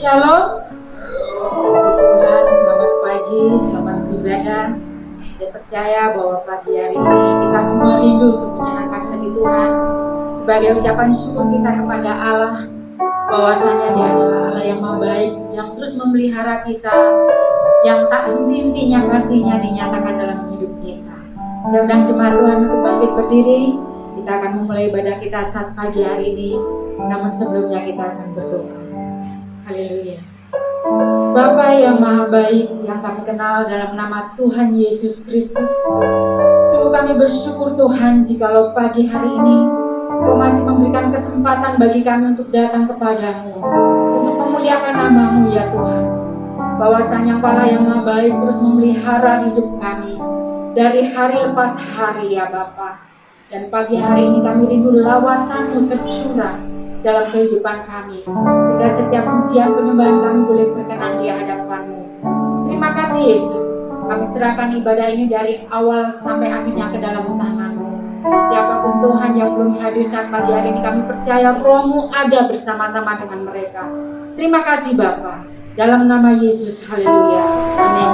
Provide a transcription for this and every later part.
Shalom. Tuhan, selamat pagi, selamat beribadah. Saya percaya bahwa pagi hari ini kita semua rindu untuk menyenangkan hati Tuhan sebagai ucapan syukur kita kepada Allah, bahwasanya Dia adalah Allah yang Maha Baik, yang terus memelihara kita, yang tak henti-hentinya kasih-Nya dinyatakan dalam hidup kita. Saya undang jemaat Tuhan untuk bangkit berdiri. Kita akan memulai ibadah kita saat pagi hari ini. Namun sebelumnya kita akan berdoa. Haleluya. Bapa yang Maha Baik, yang kami kenal dalam nama Tuhan Yesus Kristus, sungguh kami bersyukur Tuhan jikalau pagi hari ini Kau masih memberikan kesempatan bagi kami untuk datang kepadamu, untuk memuliakan nama-Mu ya Tuhan. Bahwasanya Engkau yang Maha Baik terus memelihara hidup kami dari hari lepas hari ya Bapa. Dan pagi hari ini kami rindu lawatan-Mu tercurah dalam kehidupan kami, sehingga setiap pujian penyembahan kami boleh berkenan di hadapan-Mu. Terima kasih Yesus, kami serahkan ibadah ini dari awal sampai akhirnya ke dalam tangan-Mu. Siapapun Tuhan yang belum hadir saat pagi hari ini, kami percaya Roh-Mu ada bersama-sama dengan mereka. Terima kasih Bapa, dalam nama Yesus, haleluya, amin.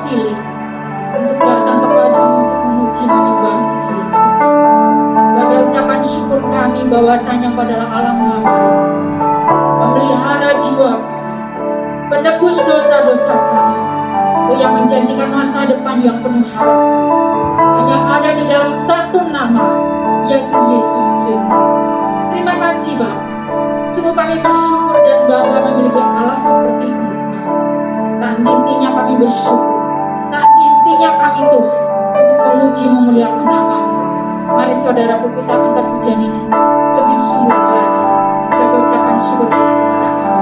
pilih untuk datang kepadamu untuk memuji menyembah Yesus. Sebagai ucapan syukur kami bahwasanya Engkau adalah Allah Maha Baik, memelihara jiwa kami, penebus dosa-dosa kami, Engkau yang menjanjikan masa depan yang penuh harapan, hanya ada di dalam satu nama, yaitu Yesus Kristus. Terima kasih Bapa. Sungguh kami bersyukur dan bangga memiliki Allah seperti Engkau. Tak henti-hentinya kami bersyukur, tak henti-hentinya kami Tuhan untuk memuji memuliakan nama-Mu. Mari saudaraku, kita angkat pujian ini lebih sungguh lagi sebagai ucapan syukur kita kepada Allah.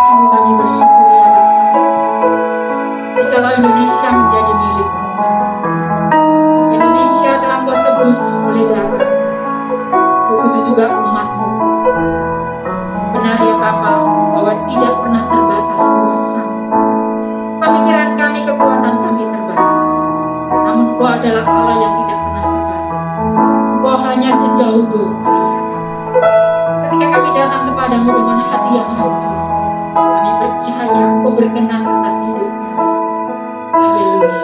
Sungguh kami bersyukur ya Bapa, jikalau Indonesia menjadi milik-Mu. Indonesia telah Engkau tebus oleh darah, begitu juga umat-Mu. Benar ya Bapa, bahwa tidak pernah terbatas kuasa. Pemikiran kami, kekuatan kami terbatas. Namun Engkau adalah Allah yang tidak pernah terbatas. Engkau hanya sejauh doa. Ketika kami datang kepadamu dengan hati yang hancur, kami percaya Engkau berkenan atas hidup kami. Haleluya.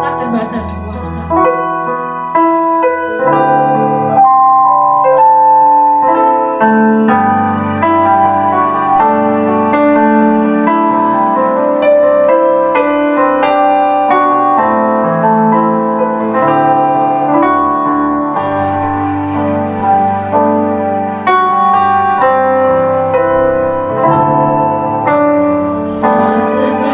Tak terbatas kuasa. Tak terbatas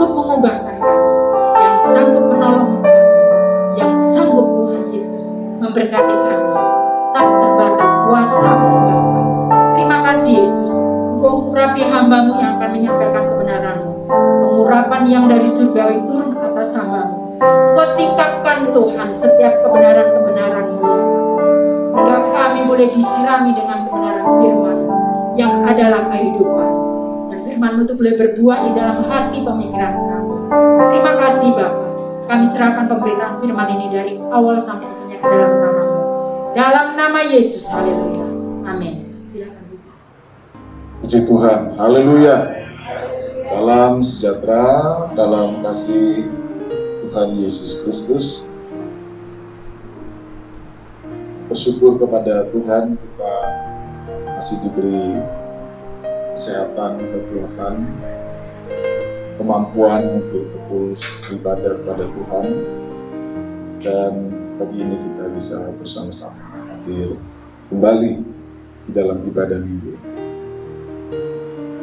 sanggup mengubahkan kami, yang sanggup menolong kami, yang sanggup Tuhan Yesus memberkati kami. Tak terbatas kuasa-Mu Bapa. Terima kasih Yesus, Engkau urapi hamba-Mu yang akan menyampaikan kebenaran-Mu. Pengurapan yang dari surgawi turun atas hamba-Mu. Engkau singkapkan Tuhan setiap kebenaran-kebenaran-Mu ya. Sehingga kami boleh disirami dengan kebenaran firman yang adalah kehidupan. Dan firman-Mu itu boleh berbuah di dalam hati pemikiran kami. Terima kasih Bapa. Kami serahkan pemberitaan firman ini dari awal sampai akhirnya ke dalam tangan-Mu. Dalam nama Yesus, haleluya. Amin. Silakan. Puji Tuhan, haleluya. Salam sejahtera dalam kasih Tuhan Yesus Kristus. Bersyukur kepada Tuhan kita masih diberi kesehatan, kekuatan, kemampuan untuk betul beribadah kepada Tuhan. Dan pagi ini kita bisa bersama-sama hadir kembali di dalam ibadah minggu.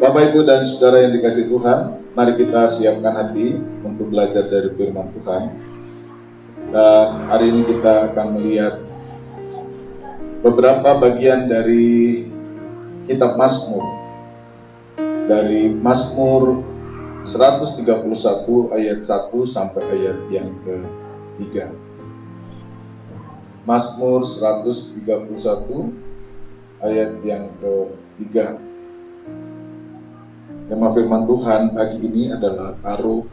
Bapak, Ibu, dan Saudara yang dikasihi Tuhan, mari kita siapkan hati untuk belajar dari firman Tuhan. Dan hari ini kita akan melihat beberapa bagian dari kitab Mazmur. Dari Mazmur 131 ayat 1 sampai ayat yang ke-3. Mazmur 131 ayat yang ke-3. Tema firman Tuhan pagi ini adalah taruh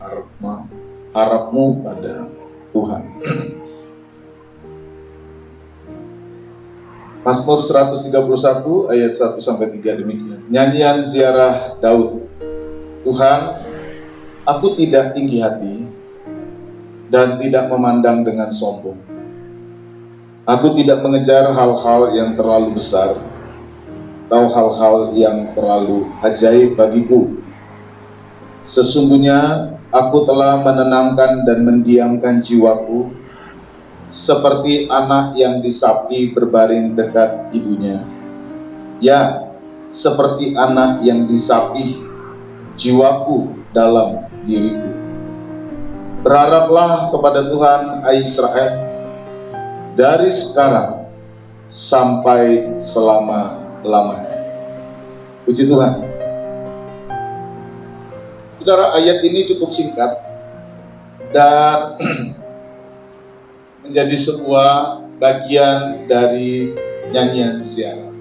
harapmu pada Tuhan. Mazmur 131 ayat 1 sampai 3 demikian. Nyanyian ziarah Daud. Tuhan, aku tidak tinggi hati dan tidak memandang dengan sombong. Aku tidak mengejar hal-hal yang terlalu besar atau hal-hal yang terlalu ajaib bagiku. Sesungguhnya aku telah menenangkan dan mendiamkan jiwaku seperti anak yang disapi berbaring dekat ibunya. Ya, seperti anak yang disapi jiwaku dalam diriku. Berharaplah kepada Tuhan, hai Israel, dari sekarang sampai selama-lamanya. Puji Tuhan. Saudara, ayat ini cukup singkat dan menjadi sebuah bagian dari nyanyian ziarah.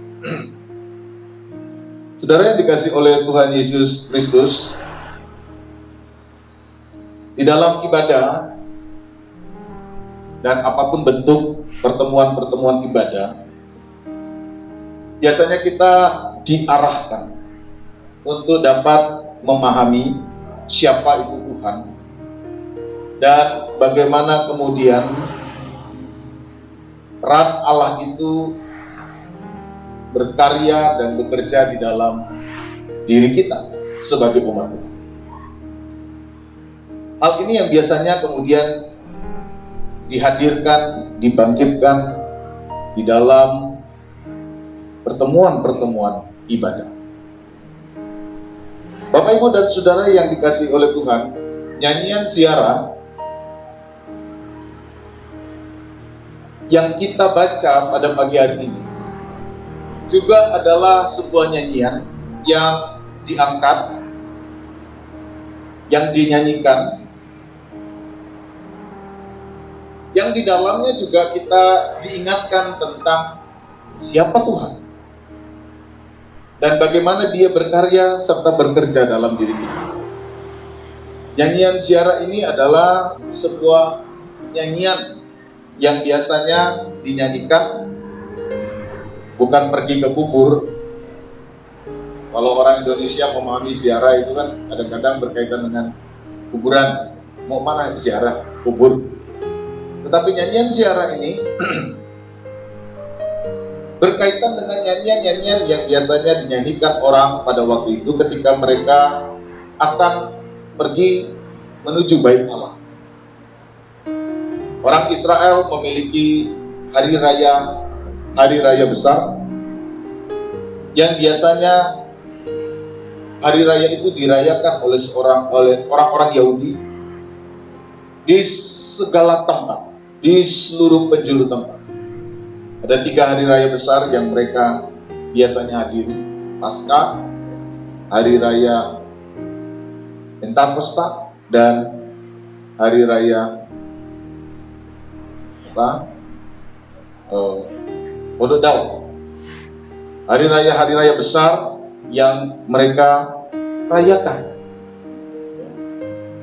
Saudara yang dikasih oleh Tuhan Yesus Kristus, di dalam ibadah dan apapun bentuk pertemuan-pertemuan ibadah, biasanya kita diarahkan untuk dapat memahami siapa itu Tuhan dan bagaimana kemudian peran Allah itu berkarya dan bekerja di dalam diri kita sebagai umat Tuhan. Hal ini yang biasanya kemudian dihadirkan, dibangkitkan di dalam pertemuan-pertemuan ibadah. Bapak, Ibu, dan Saudara yang dikasihi oleh Tuhan, nyanyian ziarah yang kita baca pada pagi hari ini juga adalah sebuah nyanyian yang diangkat, yang dinyanyikan, yang di dalamnya juga kita diingatkan tentang siapa Tuhan dan bagaimana Dia berkarya serta bekerja dalam diri kita. Nyanyian ziarah ini adalah sebuah nyanyian yang biasanya dinyanyikan bukan pergi ke kubur. Kalau orang Indonesia memahami ziarah itu kan kadang-kadang berkaitan dengan kuburan. Mau mana ziarah? Kubur. Tetapi nyanyian ziarah ini berkaitan dengan nyanyian-nyanyian yang biasanya dinyanyikan orang pada waktu itu ketika mereka akan pergi menuju Bait Allah. Orang Israel memiliki hari raya besar yang biasanya hari raya itu dirayakan oleh orang-orang Yahudi di segala tempat, di seluruh penjuru tempat. Ada 3 hari raya besar yang mereka biasanya hadiri: Paskah, hari raya Pentakosta, dan hari raya Pondok Daun. Hari raya besar yang mereka rayakan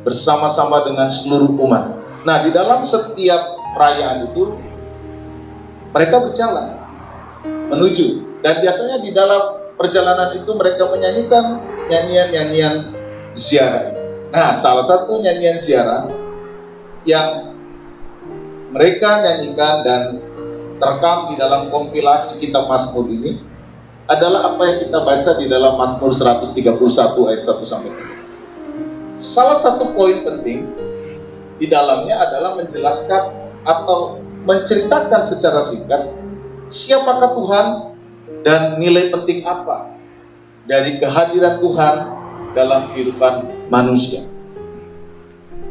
bersama-sama dengan seluruh umat. Nah, di dalam setiap perayaan itu mereka berjalan menuju, dan biasanya di dalam perjalanan itu mereka menyanyikan nyanyian-nyanyian ziarah. Nah, salah satu nyanyian ziarah yang mereka nyanyikan dan terekam di dalam kompilasi kitab Mazmur ini adalah apa yang kita baca di dalam Mazmur 131 ayat 1 sampai 3. Salah satu poin penting di dalamnya adalah menjelaskan atau menceritakan secara singkat siapakah Tuhan dan nilai penting apa dari kehadiran Tuhan dalam kehidupan manusia.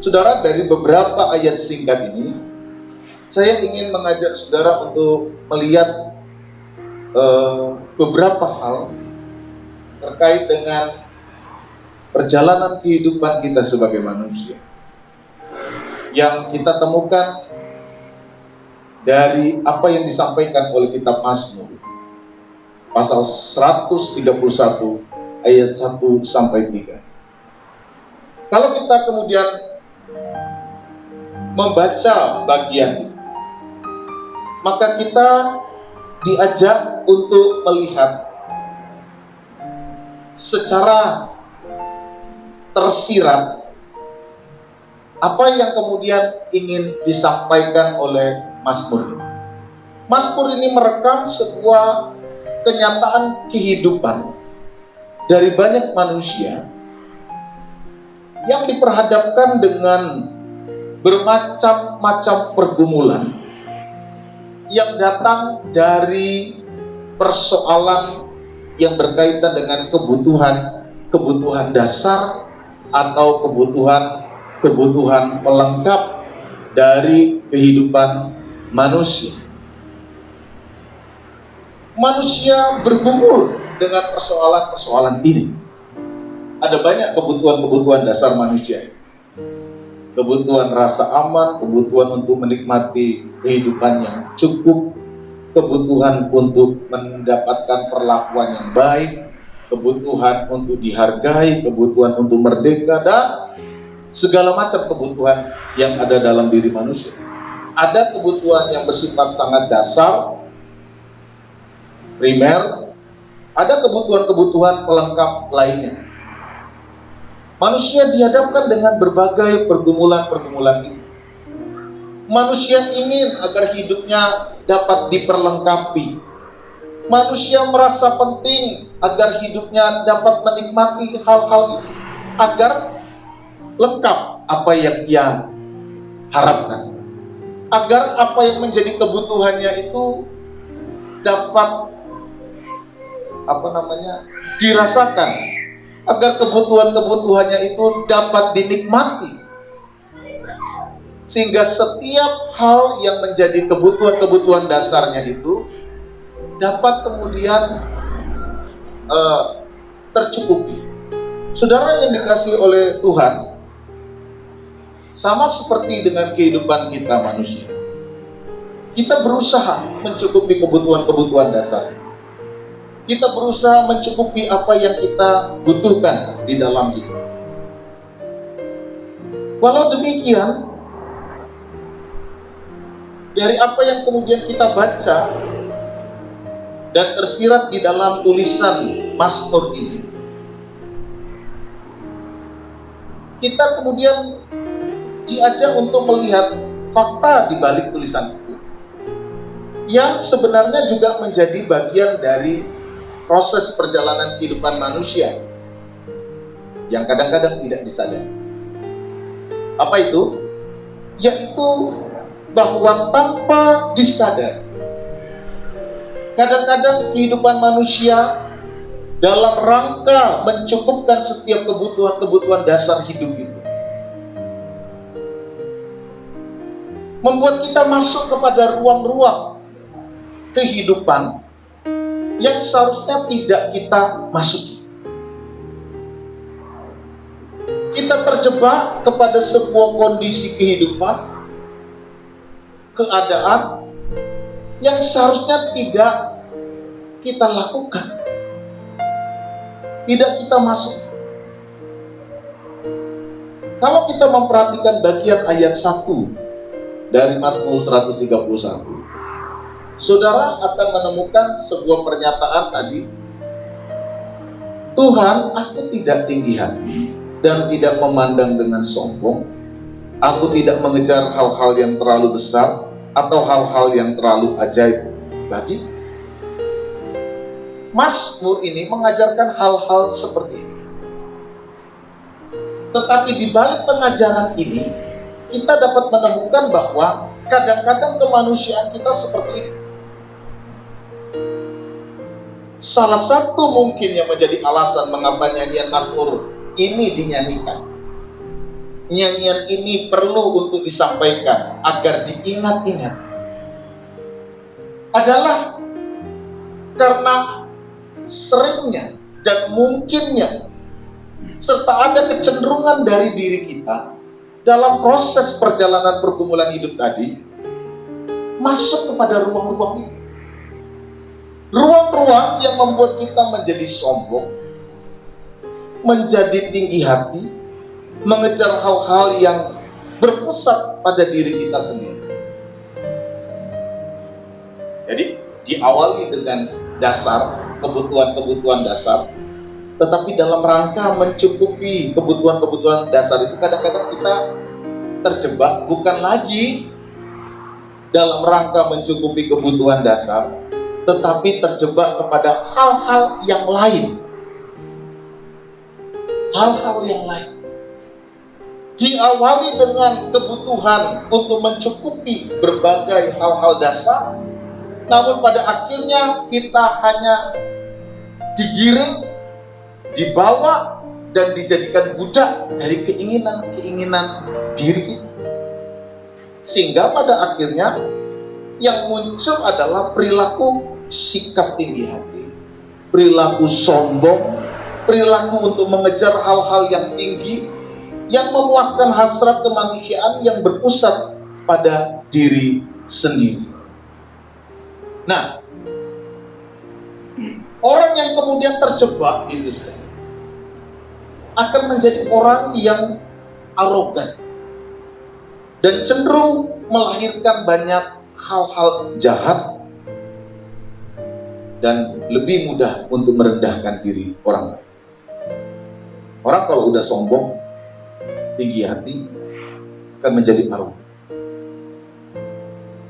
Saudara, dari beberapa ayat singkat ini, saya ingin mengajak saudara untuk melihat beberapa hal terkait dengan perjalanan kehidupan kita sebagai manusia yang kita temukan dari apa yang disampaikan oleh kitab Mazmur pasal 131 ayat 1 sampai 3. Kalau kita kemudian membaca bagian ini, maka kita diajak untuk melihat secara tersirat apa yang kemudian ingin disampaikan oleh Mazmur. Mazmur ini merekam sebuah kenyataan kehidupan dari banyak manusia yang diperhadapkan dengan bermacam-macam pergumulan yang datang dari persoalan yang berkaitan dengan kebutuhan dasar atau kebutuhan pelengkap dari kehidupan manusia. Manusia bergumul dengan persoalan-persoalan ini. Ada banyak kebutuhan dasar manusia. Kebutuhan rasa aman, kebutuhan untuk menikmati kehidupan yang cukup, kebutuhan untuk mendapatkan perlakuan yang baik, kebutuhan untuk dihargai, kebutuhan untuk merdeka, dan segala macam kebutuhan yang ada dalam diri manusia. Ada kebutuhan yang bersifat sangat dasar, primer, ada kebutuhan-kebutuhan pelengkap lainnya. Manusia dihadapkan dengan berbagai pergumulan-pergumulan ini. Manusia ingin agar hidupnya dapat diperlengkapi. Manusia merasa penting agar hidupnya dapat menikmati hal-hal ini, agar lengkap apa yang ia harapkan, agar apa yang menjadi kebutuhannya itu dapat dirasakan, agar kebutuhannya itu dapat dinikmati, sehingga setiap hal yang menjadi kebutuhan dasarnya itu dapat kemudian tercukupi. Saudara yang dikasihi oleh Tuhan, sama seperti dengan kehidupan kita manusia, kita berusaha mencukupi kebutuhan dasar. Kita berusaha mencukupi apa yang kita butuhkan di dalam hidup. Walau demikian, dari apa yang kemudian kita baca dan tersirat di dalam tulisan Mazmur ini, kita kemudian diajak untuk melihat fakta di balik tulisan itu, yang sebenarnya juga menjadi bagian dari proses perjalanan kehidupan manusia yang kadang-kadang tidak disadari. Apa itu? Yaitu bahwa tanpa disadari, kadang-kadang kehidupan manusia dalam rangka mencukupkan setiap kebutuhan-kebutuhan dasar hidup itu. Membuat kita masuk kepada ruang-ruang kehidupan yang seharusnya tidak kita masuki. Kita terjebak kepada sebuah kondisi kehidupan, keadaan yang seharusnya tidak kita lakukan, tidak kita masuk. Kalau kita memperhatikan bagian ayat 1 dari Mazmur 131, saudara akan menemukan sebuah pernyataan tadi, Tuhan, aku tidak tinggi hati dan tidak memandang dengan sombong. Aku tidak mengejar hal-hal yang terlalu besar atau hal-hal yang terlalu ajaib bagi. Mazmur ini mengajarkan hal-hal seperti ini. Tetapi di balik pengajaran ini, kita dapat menemukan bahwa kadang-kadang kemanusiaan kita seperti itu. Salah satu mungkin yang menjadi alasan mengapa nyanyian Mazmur ini dinyanyikan. Nyanyian ini perlu untuk disampaikan agar diingat-ingat. Adalah karena seringnya dan mungkinnya serta ada kecenderungan dari diri kita dalam proses perjalanan pergumulan hidup tadi masuk kepada ruang-ruang itu. Ruang-ruang yang membuat kita menjadi sombong, menjadi tinggi hati, mengejar hal-hal yang berpusat pada diri kita sendiri. Jadi diawali dengan dasar, kebutuhan-kebutuhan dasar, tetapi dalam rangka mencukupi kebutuhan-kebutuhan dasar itu kadang-kadang kita terjebak bukan lagi dalam rangka mencukupi kebutuhan dasar, tetapi terjebak kepada hal-hal yang lain. Hal-hal yang lain. Diawali dengan kebutuhan untuk mencukupi berbagai hal-hal dasar, namun pada akhirnya kita hanya digiring, dibawa, dan dijadikan budak dari keinginan-keinginan diri kita. Sehingga pada akhirnya yang muncul adalah perilaku sikap tinggi hati, perilaku sombong, perilaku untuk mengejar hal-hal yang tinggi, yang memuaskan hasrat kemanusiaan yang berpusat pada diri sendiri. Nah, orang yang kemudian terjebak itu akan menjadi orang yang arogan dan cenderung melahirkan banyak hal-hal jahat dan lebih mudah untuk merendahkan diri orang lain. Orang kalau udah sombong, tinggi hati, akan menjadi arogan.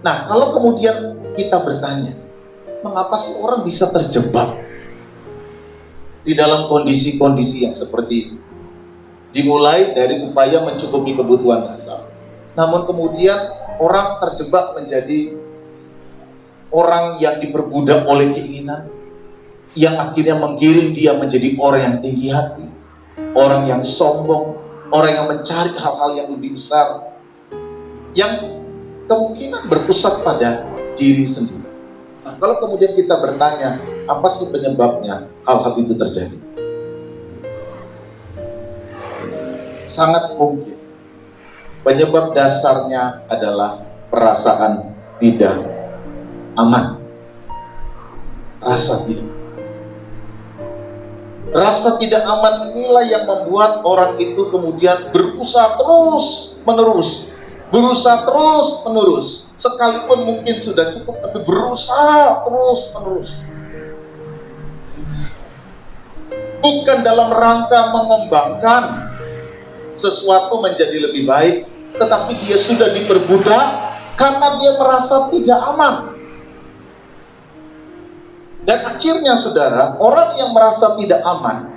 Nah, kalau kemudian kita bertanya, mengapa sih orang bisa terjebak di dalam kondisi-kondisi yang seperti ini? Dimulai dari upaya mencukupi kebutuhan dasar, namun kemudian orang terjebak menjadi orang yang diperbudak oleh keinginan, yang akhirnya menggiring dia menjadi orang yang tinggi hati, orang yang sombong, orang yang mencari hal-hal yang lebih besar, yang kemungkinan berpusat pada diri sendiri. Nah, kalau kemudian kita bertanya, apa sih penyebabnya hal-hal itu terjadi? Sangat mungkin penyebab dasarnya adalah perasaan tidak aman. Rasa tidak aman inilah yang membuat orang itu kemudian berusaha terus-menerus, sekalipun mungkin sudah cukup, tapi berusaha terus-menerus. Bukan dalam rangka mengembangkan sesuatu menjadi lebih baik, tetapi dia sudah diperbudak karena dia merasa tidak aman. Dan akhirnya saudara, orang yang merasa tidak aman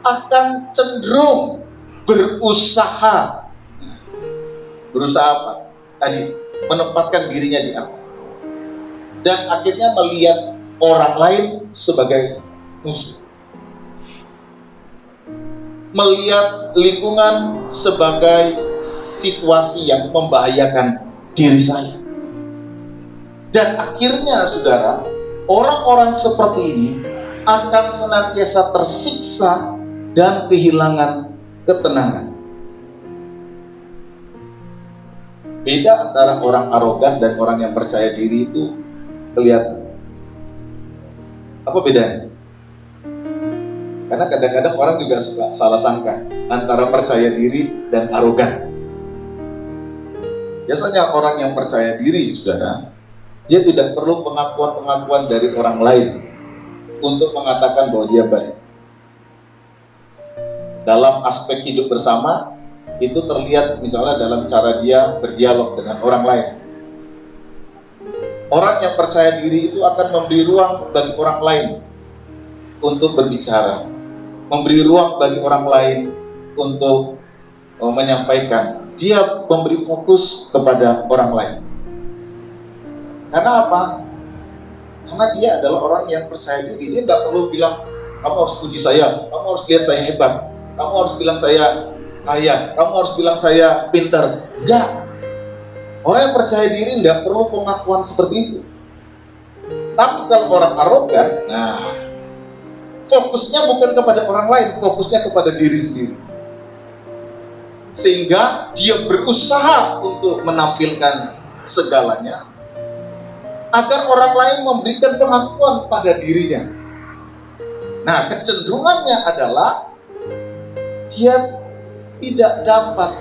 akan cenderung berusaha apa? Tadi, menempatkan dirinya di atas. Dan akhirnya melihat orang lain sebagai musuh. melihat lingkungan sebagai situasi yang membahayakan diri saya. Dan akhirnya saudara, orang-orang seperti ini akan senantiasa tersiksa dan kehilangan ketenangan. Beda antara orang arogan dan orang yang percaya diri itu kelihatan. Apa bedanya? Karena kadang-kadang orang juga suka salah sangka antara percaya diri dan arogan. Biasanya orang yang percaya diri, saudara, dia tidak perlu pengakuan-pengakuan dari orang lain untuk mengatakan bahwa dia baik. Dalam aspek hidup bersama, itu terlihat misalnya dalam cara dia berdialog dengan orang lain. Orang yang percaya diri itu akan memberi ruang bagi orang lain untuk berbicara, memberi ruang bagi orang lain untuk menyampaikan. Dia memberi fokus kepada orang lain. Karena apa? Karena dia adalah orang yang percaya diri. Dia tidak perlu bilang, kamu harus puji saya, kamu harus lihat saya hebat, kamu harus bilang saya kaya, kamu harus bilang saya pintar. Enggak. Orang yang percaya diri tidak perlu pengakuan seperti itu. Tapi kalau orang arogan, nah, fokusnya bukan kepada orang lain, fokusnya kepada diri sendiri. Sehingga dia berusaha untuk menampilkan segalanya agar orang lain memberikan pengakuan pada dirinya. Nah, kecenderungannya adalah dia tidak dapat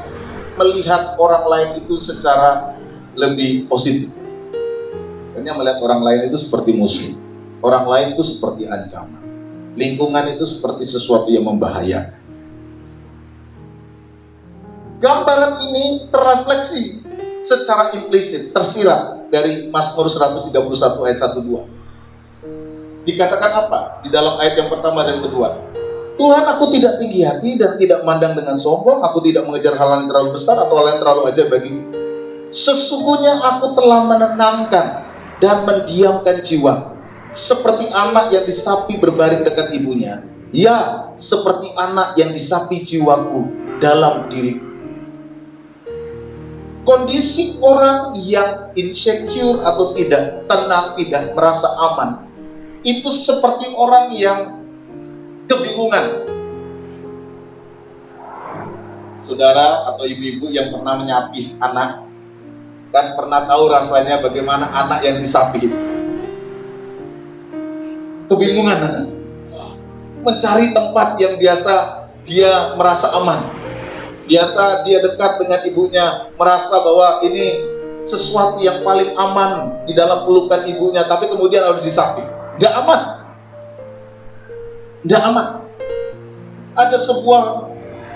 melihat orang lain itu secara lebih positif. Karena melihat orang lain itu seperti musuh, orang lain itu seperti ancaman, lingkungan itu seperti sesuatu yang membahayakan. Gambaran ini terrefleksi secara implisit, tersirat dari Mazmur 131 ayat 1-2. Dikatakan apa di dalam ayat yang pertama dan kedua? Tuhan, aku tidak tinggi hati dan tidak memandang dengan sombong, aku tidak mengejar hal yang terlalu besar atau hal yang terlalu ajaib bagimu. Sesungguhnya aku telah menenangkan dan mendiamkan jiwa, seperti anak yang disapi berbaring dekat ibunya. Ya, seperti anak yang disapi jiwaku dalam diriku. Kondisi orang yang insecure atau tidak tenang, tidak merasa aman, itu seperti orang yang kebingungan. Saudara atau ibu-ibu yang pernah menyapi anak kan pernah tahu rasanya bagaimana anak yang disapi. Kebingungan, mencari tempat yang biasa dia merasa aman, biasa dia dekat dengan ibunya, merasa bahwa ini sesuatu yang paling aman di dalam pelukan ibunya, tapi kemudian harus disapi. Tidak aman. Tidak aman. Ada sebuah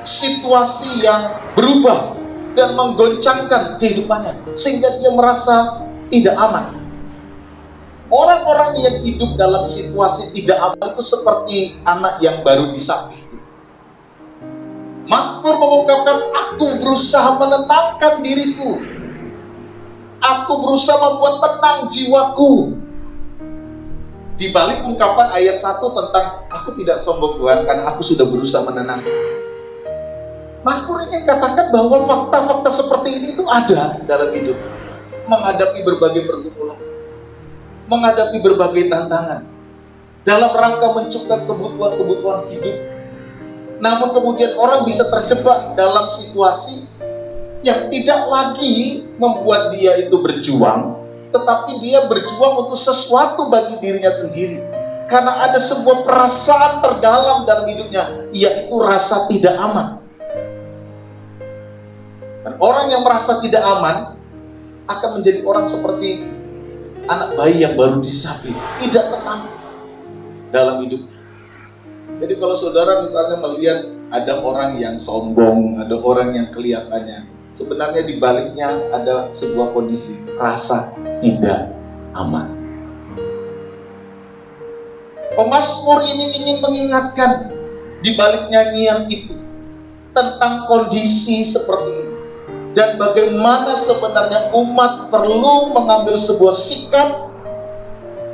situasi yang berubah dan menggoncangkan kehidupannya sehingga dia merasa tidak aman. Orang-orang yang hidup dalam situasi tidak aman itu seperti anak yang baru disapi. Mazmur mengungkapkan, aku berusaha menenangkan diriku, aku berusaha membuat tenang jiwaku. Di balik ungkapan ayat 1 tentang aku tidak sombong Tuhan karena aku sudah berusaha menenangkan, Mazmur ingin katakan bahwa fakta-fakta seperti ini itu ada dalam hidup. Menghadapi berbagai pergumulan, menghadapi berbagai tantangan, dalam rangka mencukupkan kebutuhan-kebutuhan hidup. Namun kemudian orang bisa terjebak dalam situasi yang tidak lagi membuat dia itu berjuang, tetapi dia berjuang untuk sesuatu bagi dirinya sendiri. Karena ada sebuah perasaan terdalam dalam hidupnya, yaitu rasa tidak aman. Dan orang yang merasa tidak aman akan menjadi orang seperti anak bayi yang baru disapi, tidak tenang dalam hidup. Jadi kalau saudara misalnya melihat ada orang yang sombong, ada orang yang kelihatannya, sebenarnya di baliknya ada sebuah kondisi rasa tidak aman. Pemazmur ini ingin mengingatkan di balik nyanyian itu tentang kondisi seperti ini. Dan bagaimana sebenarnya umat perlu mengambil sebuah sikap,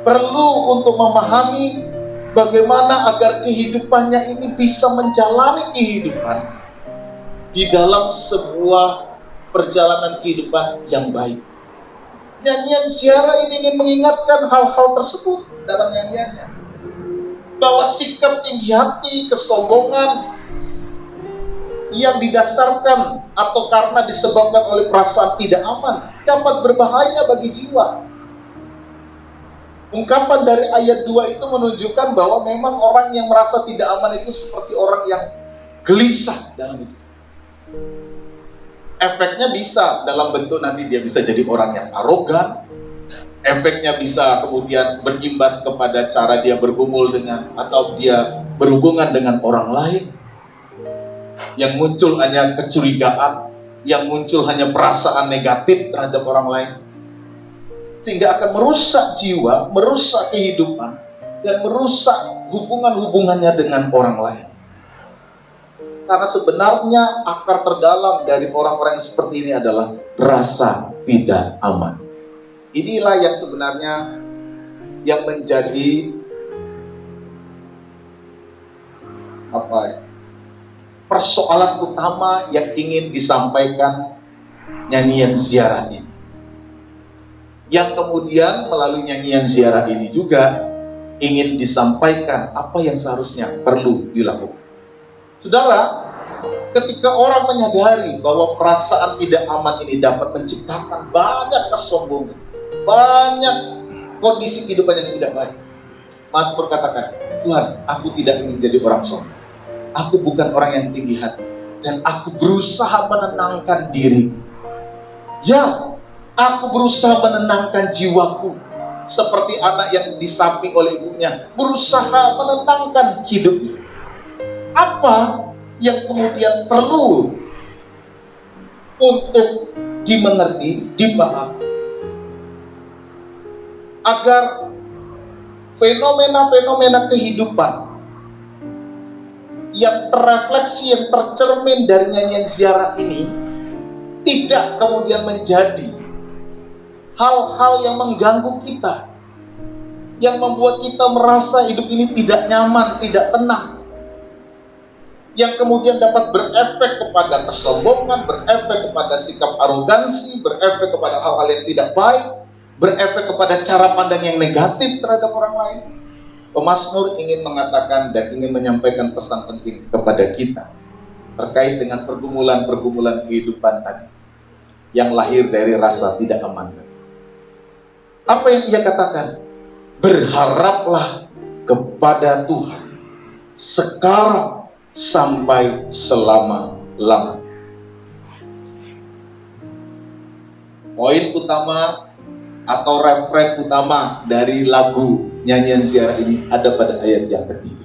perlu untuk memahami bagaimana agar kehidupannya ini bisa menjalani kehidupan di dalam sebuah perjalanan kehidupan yang baik. Nyanyian Ziarah ini ingin mengingatkan hal-hal tersebut dalam nyanyiannya, bahwa sikap tinggi hati, kesombongan yang didasarkan atau karena disebabkan oleh perasaan tidak aman dapat berbahaya bagi jiwa. Ungkapan dari ayat 2 itu menunjukkan bahwa memang orang yang merasa tidak aman itu seperti orang yang gelisah dalam hidup. Efeknya bisa dalam bentuk nanti dia bisa jadi orang yang arogan. Efeknya bisa kemudian berimbas kepada cara dia bergumul dengan atau dia berhubungan dengan orang lain. Yang muncul hanya kecurigaan, yang muncul hanya perasaan negatif terhadap orang lain. Sehingga akan merusak jiwa, merusak kehidupan, dan merusak hubungan-hubungannya dengan orang lain. Karena sebenarnya akar terdalam dari orang-orang yang seperti ini adalah rasa tidak aman. Inilah yang sebenarnya yang menjadi persoalan utama yang ingin disampaikan nyanyian Ziarah ini. Yang kemudian melalui nyanyian Ziarah ini juga ingin disampaikan apa yang seharusnya perlu dilakukan. Saudara, ketika orang menyadari bahwa perasaan tidak aman ini dapat menciptakan banyak kesombongan, banyak kondisi kehidupan yang tidak baik, Mazmur katakan, Tuhan, aku tidak ingin jadi orang sombong. Aku bukan orang yang tinggi hati, dan aku berusaha menenangkan diri. Ya, aku berusaha menenangkan jiwaku, seperti anak yang disamping oleh ibunya, berusaha menenangkan hidupnya. Apa yang kemudian perlu untuk dimengerti, dipahami, agar fenomena-fenomena kehidupan yang terrefleksi, yang tercermin dari nyanyian Ziarah ini tidak kemudian menjadi hal-hal yang mengganggu kita, yang membuat kita merasa hidup ini tidak nyaman, tidak tenang, yang kemudian dapat berefek kepada kesombongan, berefek kepada sikap arogansi, berefek kepada hal-hal yang tidak baik, berefek kepada cara pandang yang negatif terhadap orang lain. Pemazmur ingin mengatakan dan ingin menyampaikan pesan penting kepada kita terkait dengan pergumulan-pergumulan kehidupan tadi yang lahir dari rasa tidak aman. Apa yang ia katakan? Berharaplah kepada Tuhan sekarang sampai selama-lama. Poin utama atau referen utama dari lagu nyanyian Ziarah ini ada pada ayat yang ketiga.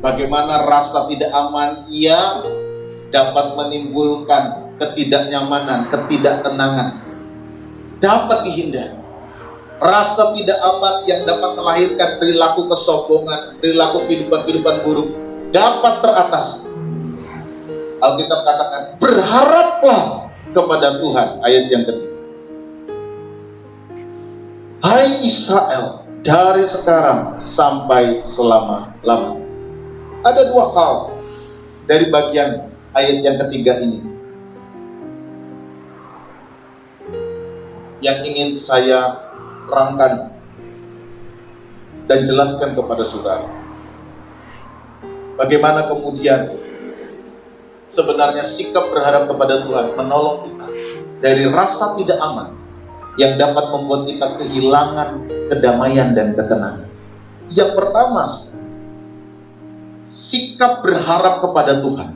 Bagaimana rasa tidak aman ia dapat menimbulkan ketidaknyamanan, ketidaktenangan, dapat dihindari. Rasa tidak aman yang dapat melahirkan perilaku kesombongan, perilaku kehidupan buruk dapat teratasi. Alkitab katakan, berharaplah kepada Tuhan, ayat yang ketiga. Hai Israel, dari sekarang sampai selama-lamanya. Ada dua hal dari bagian ayat yang ketiga ini yang ingin saya terangkan dan jelaskan kepada saudara. Bagaimana kemudian sebenarnya sikap berharap kepada Tuhan menolong kita dari rasa tidak aman yang dapat membuat kita kehilangan kedamaian dan ketenangan. Yang pertama, sikap berharap kepada Tuhan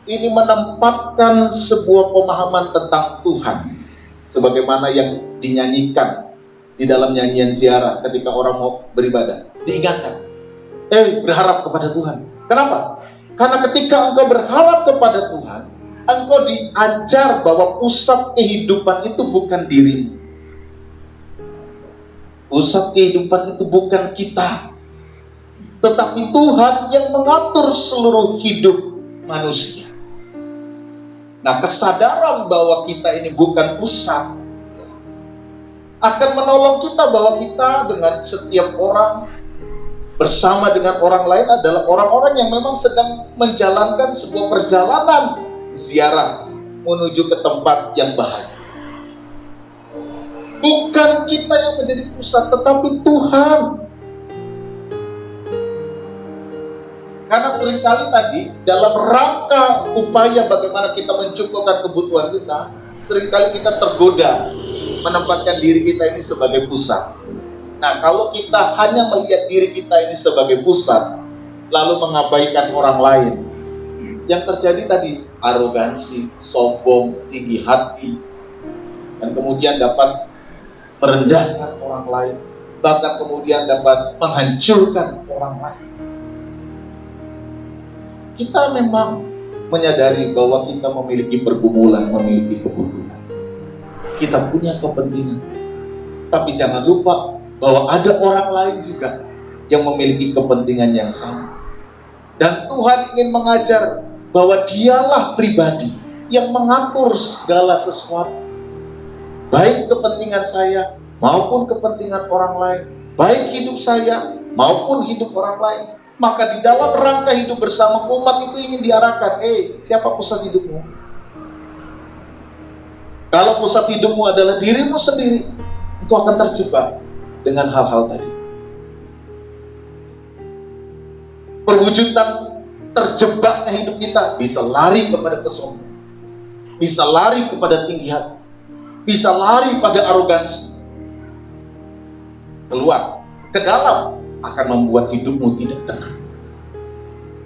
ini menempatkan sebuah pemahaman tentang Tuhan sebagaimana yang dinyanyikan di dalam nyanyian Ziarah ketika orang mau beribadah. Diingatkan, berharap kepada Tuhan. Kenapa? Karena ketika engkau berharap kepada Tuhan, engkau diajar bahwa pusat kehidupan itu bukan dirimu. Pusat kehidupan itu bukan kita, tetapi Tuhan yang mengatur seluruh hidup manusia. Nah, kesadaran bahwa kita ini bukan pusat akan menolong kita bahwa kita dengan setiap orang bersama dengan orang lain adalah orang-orang yang memang sedang menjalankan sebuah perjalanan ziarah menuju ke tempat yang bahagia. Bukan kita yang menjadi pusat, tetapi Tuhan. Karena seringkali tadi dalam rangka upaya bagaimana kita mencukupkan kebutuhan kita, seringkali kita tergoda menempatkan diri kita ini sebagai pusat. Nah, kalau kita hanya melihat diri kita ini sebagai pusat, lalu mengabaikan orang lain, yang terjadi tadi arogansi, sombong, tinggi hati, dan kemudian dapat merendahkan orang lain, bahkan kemudian dapat menghancurkan orang lain. Kita memang menyadari bahwa kita memiliki pergumulan, memiliki kebutuhan. Kita punya kepentingan. Tapi jangan lupa bahwa ada orang lain juga yang memiliki kepentingan yang sama. Dan Tuhan ingin mengajar bahwa dialah pribadi yang mengatur segala sesuatu. Baik kepentingan saya maupun kepentingan orang lain. Baik hidup saya maupun hidup orang lain. Maka di dalam rangka hidup bersama umat itu ingin diarahkan, siapa pusat hidupmu? Kalau pusat hidupmu adalah dirimu sendiri, engkau akan terjebak dengan hal-hal tadi. Perwujudan terjebaknya hidup kita bisa lari kepada kesombongan, bisa lari kepada tinggi hati, bisa lari pada arogansi. Keluar ke dalam akan membuat hidupmu tidak tenang,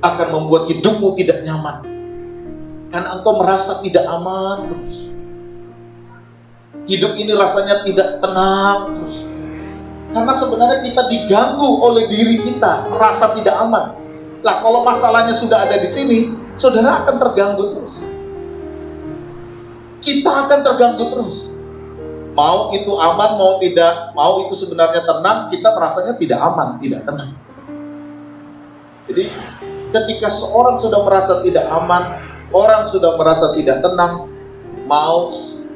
akan membuat hidupmu tidak nyaman, karena engkau merasa tidak aman terus. Hidup ini rasanya tidak tenang terus, karena sebenarnya kita diganggu oleh diri kita, merasa tidak aman. Lah, kalau masalahnya sudah ada di sini, saudara akan terganggu terus. Kita akan terganggu terus. Mau itu aman, mau tidak, mau itu sebenarnya tenang, kita merasanya tidak aman, tidak tenang. Jadi ketika seorang sudah merasa tidak aman, orang sudah merasa tidak tenang, mau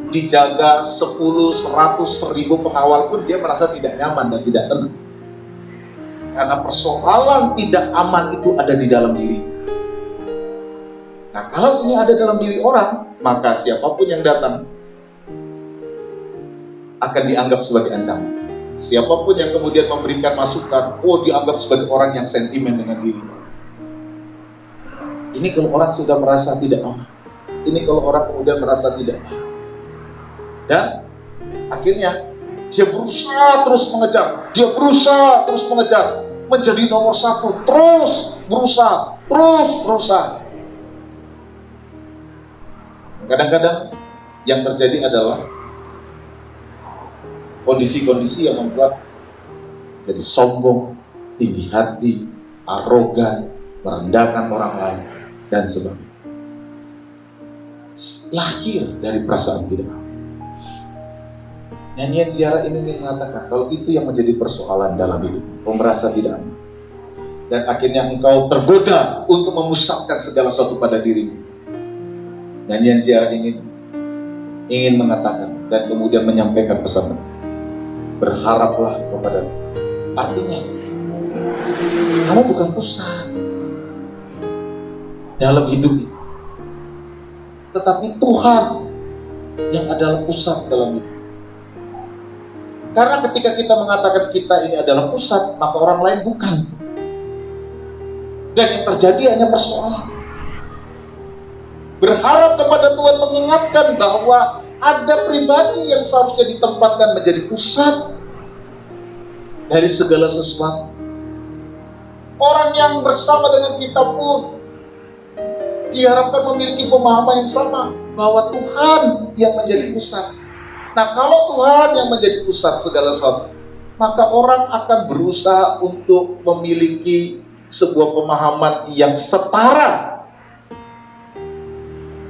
dijaga 10, 100, 1000 pengawal pun dia merasa tidak nyaman dan tidak tenang. Karena persoalan tidak aman itu ada di dalam diri. Nah, kalau ini ada dalam diri orang, maka siapapun yang datang akan dianggap sebagai ancaman. Siapapun yang kemudian memberikan masukan, dianggap sebagai orang yang sentimen dengan diri. Ini kalau orang sudah merasa tidak aman. Ini kalau orang kemudian merasa tidak aman. Dan akhirnya dia berusaha terus mengejar. Dia berusaha terus mengejar. Menjadi nomor 1. Terus berusaha. Terus berusaha. Kadang-kadang yang terjadi adalah kondisi-kondisi yang membuat jadi sombong, tinggi hati, arogan, merendahkan orang lain, dan sebagainya. Lahir dari perasaan tidak aman. Nyanyian ziarah ini ingin mengatakan kalau itu yang menjadi persoalan dalam hidup, engkau merasa tidak aman, dan akhirnya engkau tergoda untuk memusatkan segala sesuatu pada dirimu. Nyanyian ziarah ini ingin mengatakan dan kemudian menyampaikan pesan, berharaplah kepada Tuhan. Artinya kamu bukan pusat dalam hidup ini, tetapi Tuhan yang adalah pusat dalam hidup. Karena ketika kita mengatakan kita ini adalah pusat, maka orang lain bukan. Dan yang terjadi hanya persoalan. Berharap kepada Tuhan, mengingatkan bahwa ada pribadi yang seharusnya ditempatkan menjadi pusat dari segala sesuatu. Orang yang bersama dengan kita pun diharapkan memiliki pemahaman yang sama, bahwa Tuhan yang menjadi pusat. Nah, kalau Tuhan yang menjadi pusat segala sesuatu, maka orang akan berusaha untuk memiliki sebuah pemahaman yang setara,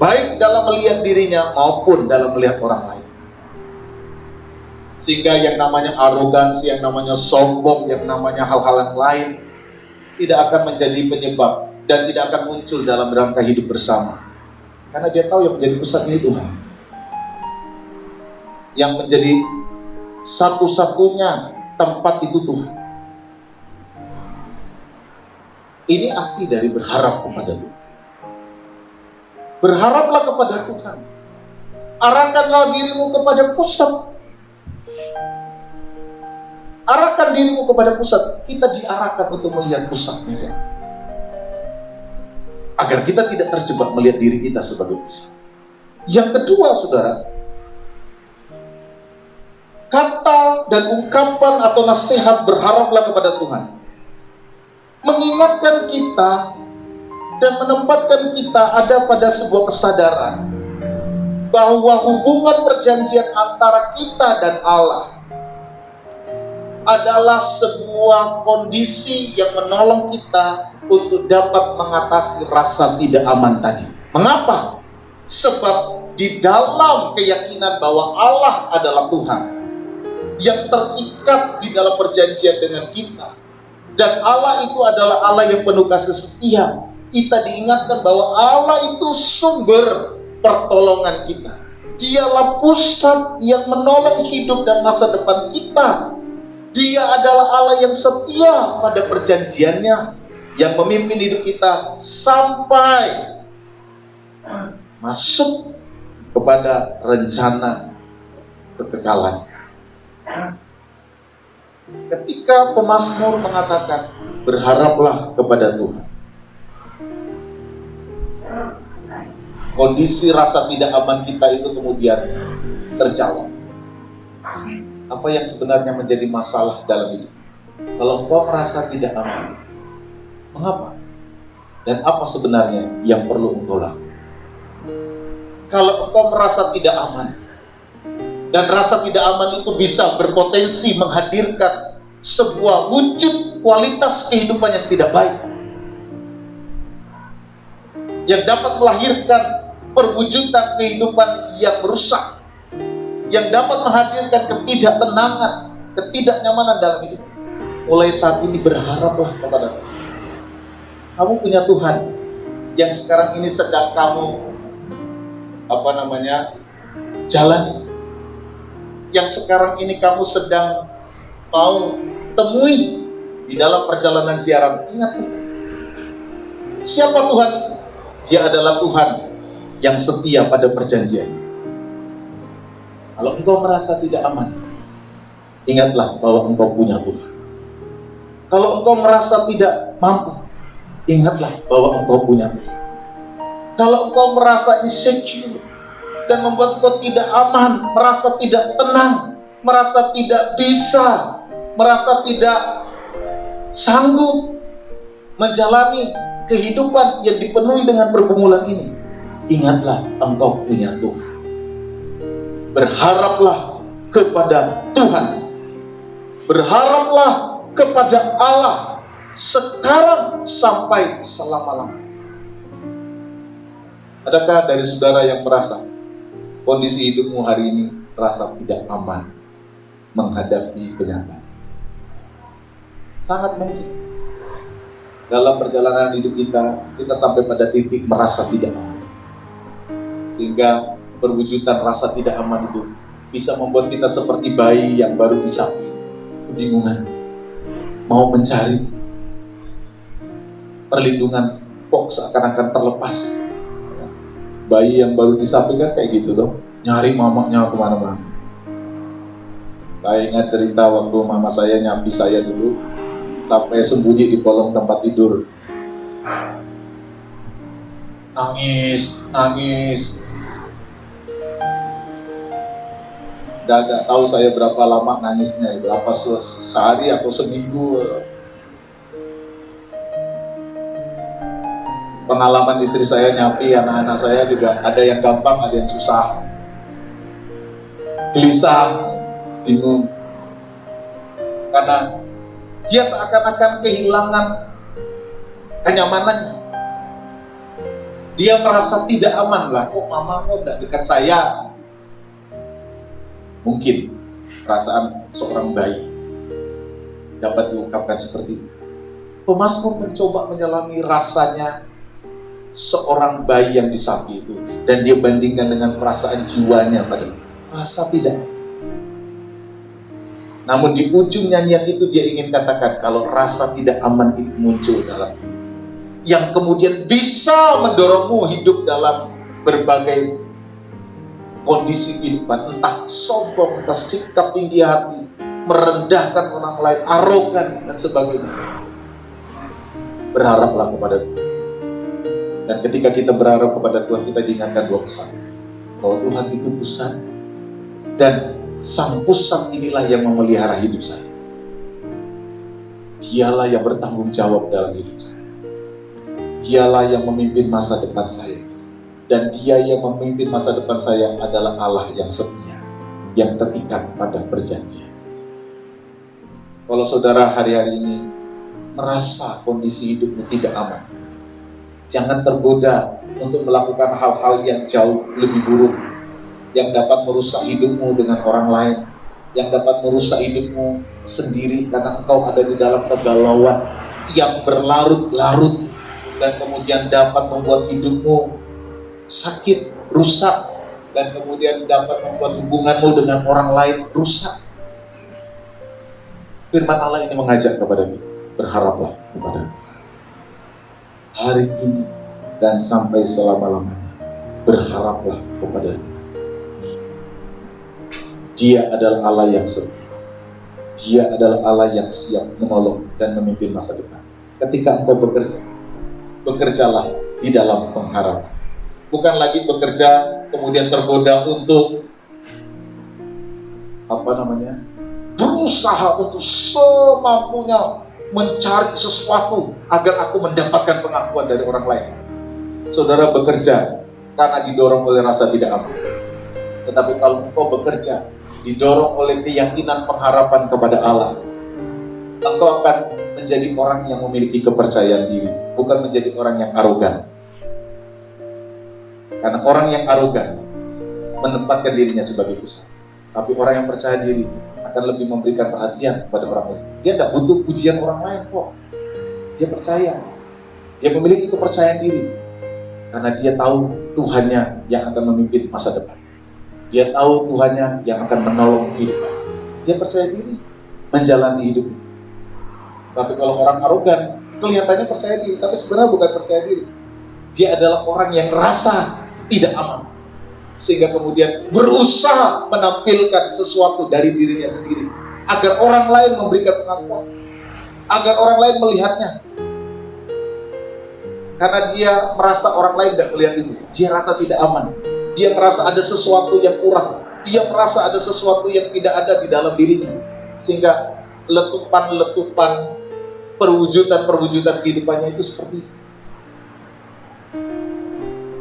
baik dalam melihat dirinya maupun dalam melihat orang lain. Sehingga yang namanya arogansi, yang namanya sombong, yang namanya hal-hal yang lain tidak akan menjadi penyebab dan tidak akan muncul dalam rangka hidup bersama. Karena dia tahu yang menjadi pusat ini Tuhan. Yang menjadi Satu-satunya tempat itu Tuhan. Ini arti dari berharap kepada Tuhan. Berharaplah kepada Tuhan. Arahkanlah dirimu kepada pusat. Arahkan dirimu kepada pusat. Kita diarahkan untuk melihat pusatnya. Agar kita tidak terjebak melihat diri kita sebagai pusat. Yang kedua, saudara, kata dan ungkapan atau nasihat berharaplah kepada Tuhan mengingatkan kita dan menempatkan kita ada pada sebuah kesadaran bahwa hubungan perjanjian antara kita dan Allah adalah sebuah kondisi yang menolong kita untuk dapat mengatasi rasa tidak aman tadi. Mengapa? Sebab di dalam keyakinan bahwa Allah adalah Tuhan yang terikat di dalam perjanjian dengan kita, dan Allah itu adalah Allah yang penuh kasih setia, kita diingatkan bahwa Allah itu sumber pertolongan kita. Dialah pusat yang menolong hidup dan masa depan kita. Dia adalah Allah yang setia pada perjanjiannya, yang memimpin hidup kita sampai masuk kepada rencana kekekalan. Ketika pemazmur mengatakan berharaplah kepada Tuhan, kondisi rasa tidak aman kita itu kemudian terjawab. Apa yang sebenarnya menjadi masalah dalam hidup? Kalau engkau merasa tidak aman, mengapa? Dan apa sebenarnya yang perlu engkau lakukan? Kalau engkau merasa tidak aman, dan rasa tidak aman itu bisa berpotensi menghadirkan sebuah wujud kualitas kehidupan yang tidak baik, yang dapat melahirkan perwujudan kehidupan yang merusak, yang dapat menghadirkan ketidaktenangan, ketidaknyamanan dalam hidup. Mulai saat ini berharaplah kepada Tuhan. Kamu punya Tuhan yang sekarang ini sedang kamu jalani, yang sekarang ini kamu sedang mau temui di dalam perjalanan ziarah. Ingat Tuhan. Siapa Tuhan itu? Dia adalah Tuhan yang setia pada perjanjian. Kalau engkau merasa tidak aman, ingatlah bahwa engkau punya Tuhan. Kalau engkau merasa tidak mampu, ingatlah bahwa engkau punya Tuhan. Kalau engkau merasa insecure dan membuat engkau tidak aman, merasa tidak tenang, merasa tidak bisa, merasa tidak sanggup menjalani kehidupan yang dipenuhi dengan pergumulan ini, ingatlah engkau punya Tuhan. Berharaplah kepada Tuhan. Berharaplah kepada Allah sekarang sampai selama-lamanya. Adakah dari saudara yang merasa kondisi hidupmu hari ini terasa tidak aman menghadapi kenyataan? Sangat mungkin dalam perjalanan hidup kita sampai pada titik merasa tidak aman, sehingga perwujudan rasa tidak aman itu bisa membuat kita seperti bayi yang baru disapi, kebingungan, mau mencari perlindungan, kok seakan-akan terlepas. Bayi yang baru disapi kan kayak gitu loh, nyari mamanya kemana-mana. Saya ingat cerita waktu mama saya nyapi saya dulu, sampai sembunyi di kolong tempat tidur, nangis. Gak tahu saya berapa lama nangisnya itu, apa sehari atau seminggu. Pengalaman istri saya nyapi anak-anak saya juga ada yang gampang, ada yang susah, gelisah, bingung, karena dia seakan-akan kehilangan kenyamanannya. Dia merasa tidak aman lah, kok mama kok tidak dekat saya. Mungkin perasaan seorang bayi dapat diungkapkan seperti itu. Pemazmur mencoba menyelami rasanya seorang bayi yang disapi itu, dan dia bandingkan dengan perasaan jiwanya pada rasa tidak. Namun di ujung nyanyian itu dia ingin katakan kalau rasa tidak aman itu muncul dalam yang kemudian bisa mendorongmu hidup dalam berbagai kondisi kehidupan, entah sombong, entah sikap tinggi hati, merendahkan orang lain, arogan dan sebagainya. Berharaplah kepada Tuhan. Dan ketika kita berharap kepada Tuhan, kita diingatkan dua pesan, bahwa Tuhan itu pusat, dan sang pusat inilah yang memelihara hidup saya. Dialah yang bertanggung jawab dalam hidup saya. Dialah yang memimpin masa depan saya. Dan Dia yang memimpin masa depan saya adalah Allah yang setia, yang terikat pada perjanjian. Kalau saudara hari-hari ini merasa kondisi hidupmu tidak aman, jangan tergoda untuk melakukan hal-hal yang jauh lebih buruk, yang dapat merusak hidupmu dengan orang lain, yang dapat merusak hidupmu sendiri karena engkau ada di dalam kegalauan yang berlarut-larut, dan kemudian dapat membuat hidupmu sakit, rusak, dan kemudian dapat membuat hubunganmu dengan orang lain rusak. Firman Allah ini mengajak kepada kita, berharaplah kepada Tuhan hari ini dan sampai selama-lamanya. Berharaplah kepada Tuhan. Dia adalah Allah yang setia. Dia adalah Allah yang siap menolong dan memimpin masa depan. Ketika engkau bekerja, bekerjalah di dalam pengharapan. Bukan lagi bekerja kemudian tergoda untuk berusaha untuk semampunya mencari sesuatu agar aku mendapatkan pengakuan dari orang lain. Saudara bekerja karena didorong oleh rasa tidak aman. Tetapi kalau engkau bekerja didorong oleh keyakinan pengharapan kepada Allah, engkau akan menjadi orang yang memiliki kepercayaan diri, bukan menjadi orang yang arogan. Karena orang yang arogan menempatkan dirinya sebagai pusat. Tapi orang yang percaya diri akan lebih memberikan perhatian kepada orang lain. Dia tidak butuh pujian orang lain kok. Dia percaya. Dia memiliki kepercayaan diri. Karena dia tahu Tuhannya yang akan memimpin masa depan. Dia tahu Tuhannya yang akan menolong hidup. Dia percaya diri menjalani hidup. Tapi kalau orang arogan, kelihatannya percaya diri, tapi sebenarnya bukan percaya diri. Dia adalah orang yang rasa tidak aman, sehingga kemudian berusaha menampilkan sesuatu dari dirinya sendiri agar orang lain memberikan pengakuan, agar orang lain melihatnya. Karena dia merasa orang lain tidak melihat itu, dia rasa tidak aman. Dia merasa ada sesuatu yang kurang, dia merasa ada sesuatu yang tidak ada di dalam dirinya, sehingga letupan-letupan perwujudan kehidupannya itu seperti itu.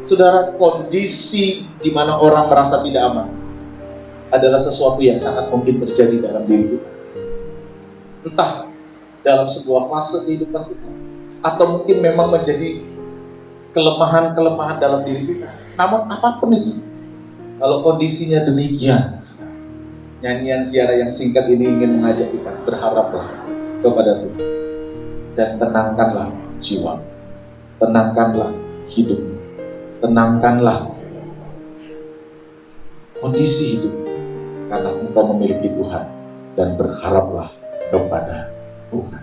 Saudara, kondisi di mana orang merasa tidak aman adalah sesuatu yang sangat mungkin terjadi dalam diri kita. Entah dalam sebuah fase kehidupan kita, atau mungkin memang menjadi kelemahan-kelemahan dalam diri kita. Namun apapun itu, kalau kondisinya demikian, nyanyian Ziarah yang singkat ini ingin mengajak kita berharaplah kepada Tuhan dan tenangkanlah jiwa, tenangkanlah hidupmu. Tenangkanlah kondisi hidup, karena engkau memiliki Tuhan, dan berharaplah kepada Tuhan.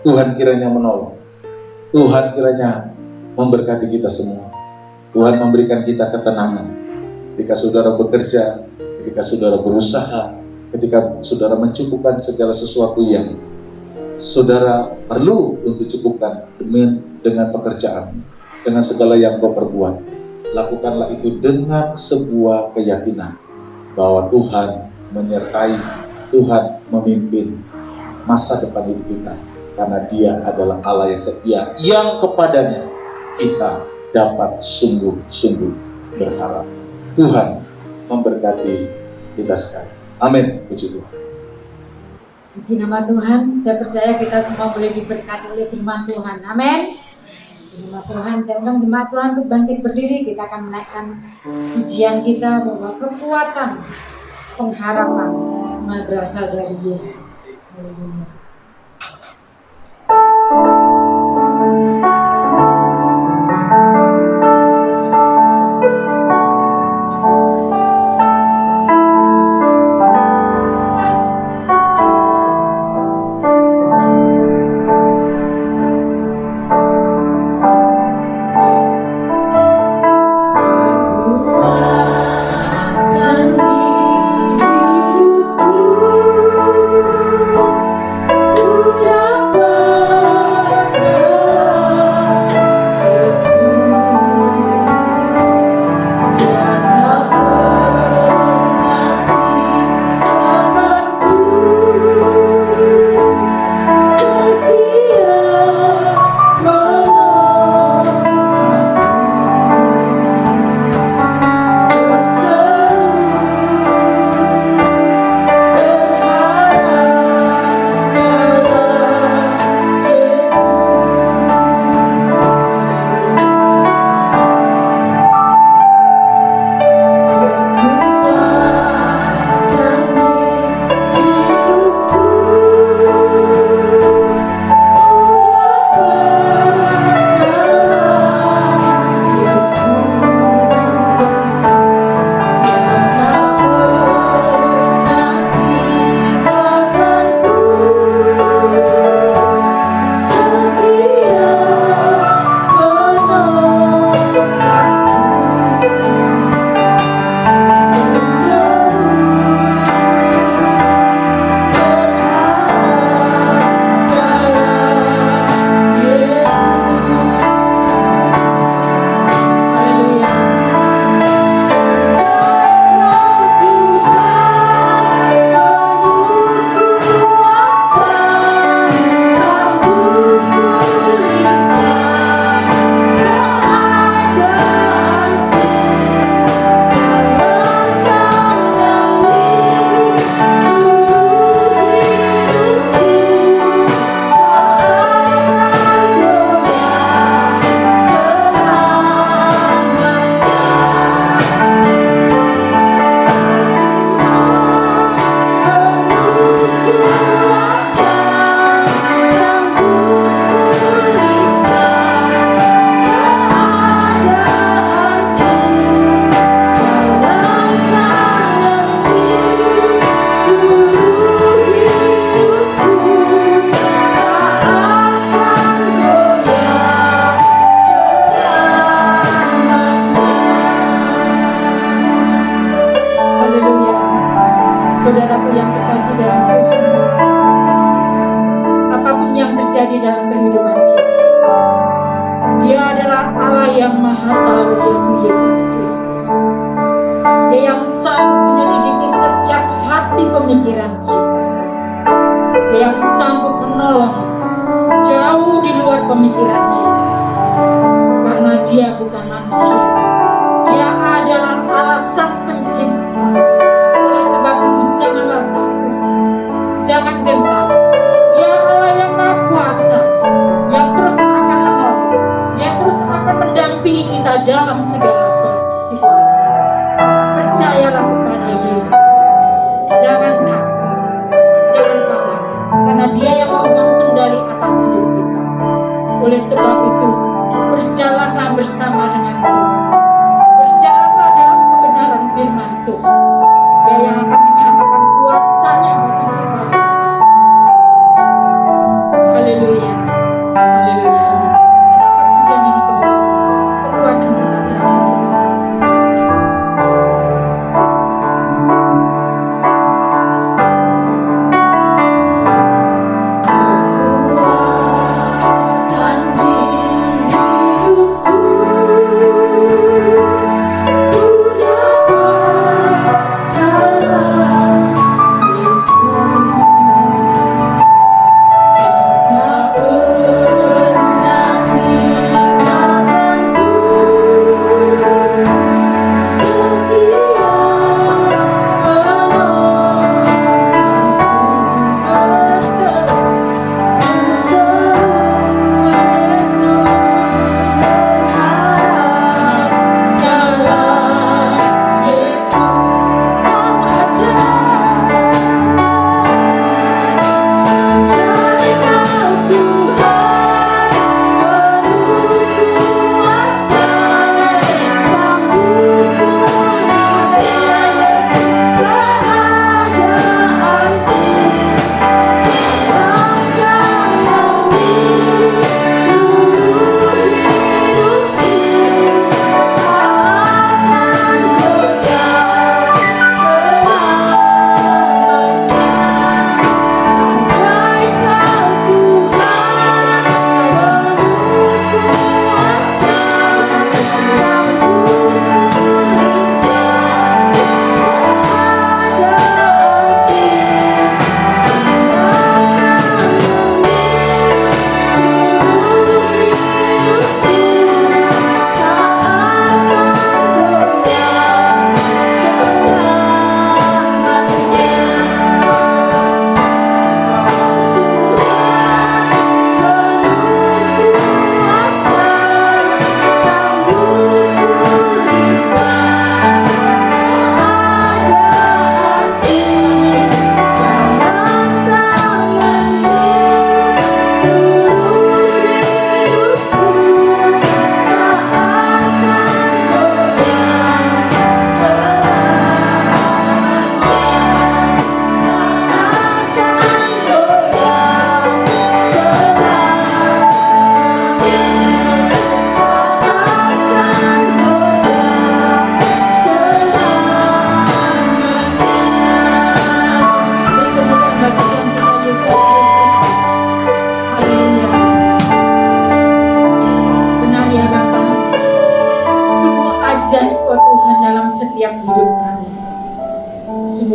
Tuhan kiranya menolong, Tuhan kiranya memberkati kita semua. Tuhan memberikan kita ketenangan ketika saudara bekerja, ketika saudara berusaha, ketika saudara mencukupkan segala sesuatu yang saudara perlu untuk cukupkan dengan pekerjaan, dengan segala yang kau perbuat. Lakukanlah itu dengan sebuah keyakinan bahwa Tuhan menyertai, Tuhan memimpin masa depan hidup kita, karena Dia adalah Allah yang setia, yang kepadanya kita dapat sungguh-sungguh berharap. Tuhan memberkati kita sekalian. Amin. Puji Tuhan. Puji nama Tuhan. Saya percaya kita semua boleh diberkati oleh firman Tuhan. Amin. Terima Tuhan, saya undang jemaat Tuhan untuk bangkit berdiri. Kita akan menaikkan pujian kita bahwa kekuatan pengharapan semua berasal dari Yesus. Haleluya. yang terjadi dalam Tuhan, apapun yang terjadi dalam kehidupan kita, Dia adalah Allah yang Maha Tahu, yaitu Yesus Kristus. Dia yang sanggup menyelidiki setiap hati pemikiran kita. Dia yang sanggup menolong jauh di luar pemikiran kita. Karena Dia bukan manusia, Dia adalah Allah Sang Pencipta. Oleh sebab itu janganlah takut, jangan gentar. Dia Allah yang Maha Kuasa, yang terus akan menolong, yang terus akan mendampingi kita dalam segala situasi. Percayalah kepada Yesus, jangan takut, jangan khawatir, karena Dia yang memegang kendali atas hidup kita. Oleh sebab itu, berjalanlah bersama dengan Tuhan, berjalanlah dalam kebenaran firman Tuhan. Dia yang akan menyatakan kuasa-Nya bagi kita. Haleluya, haleluya. Kita akan pujian ini kembali, kekuatan kita berasal dari Yesus.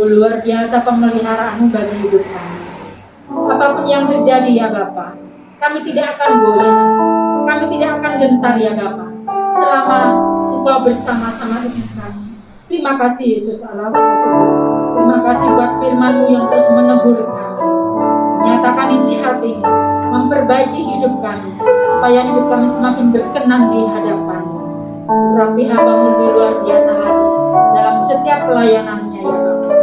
Luar biasa pemeliharaanmu bagi hidup kami. Apapun yang terjadi ya Bapa, kami tidak akan goyah, kami tidak akan gentar ya Bapa, selama Engkau bersama-sama dengan kami. Terima kasih Yesus Allah Kudus. Terima kasih buat firman-Mu yang terus menegur kami, menyatakan isi hati, memperbaiki hidup kami, supaya hidup kami semakin berkenan di hadapan-Mu. Urapi hamba-Mu lebih luar biasa lagi dalam setiap pelayanannya ya Bapa.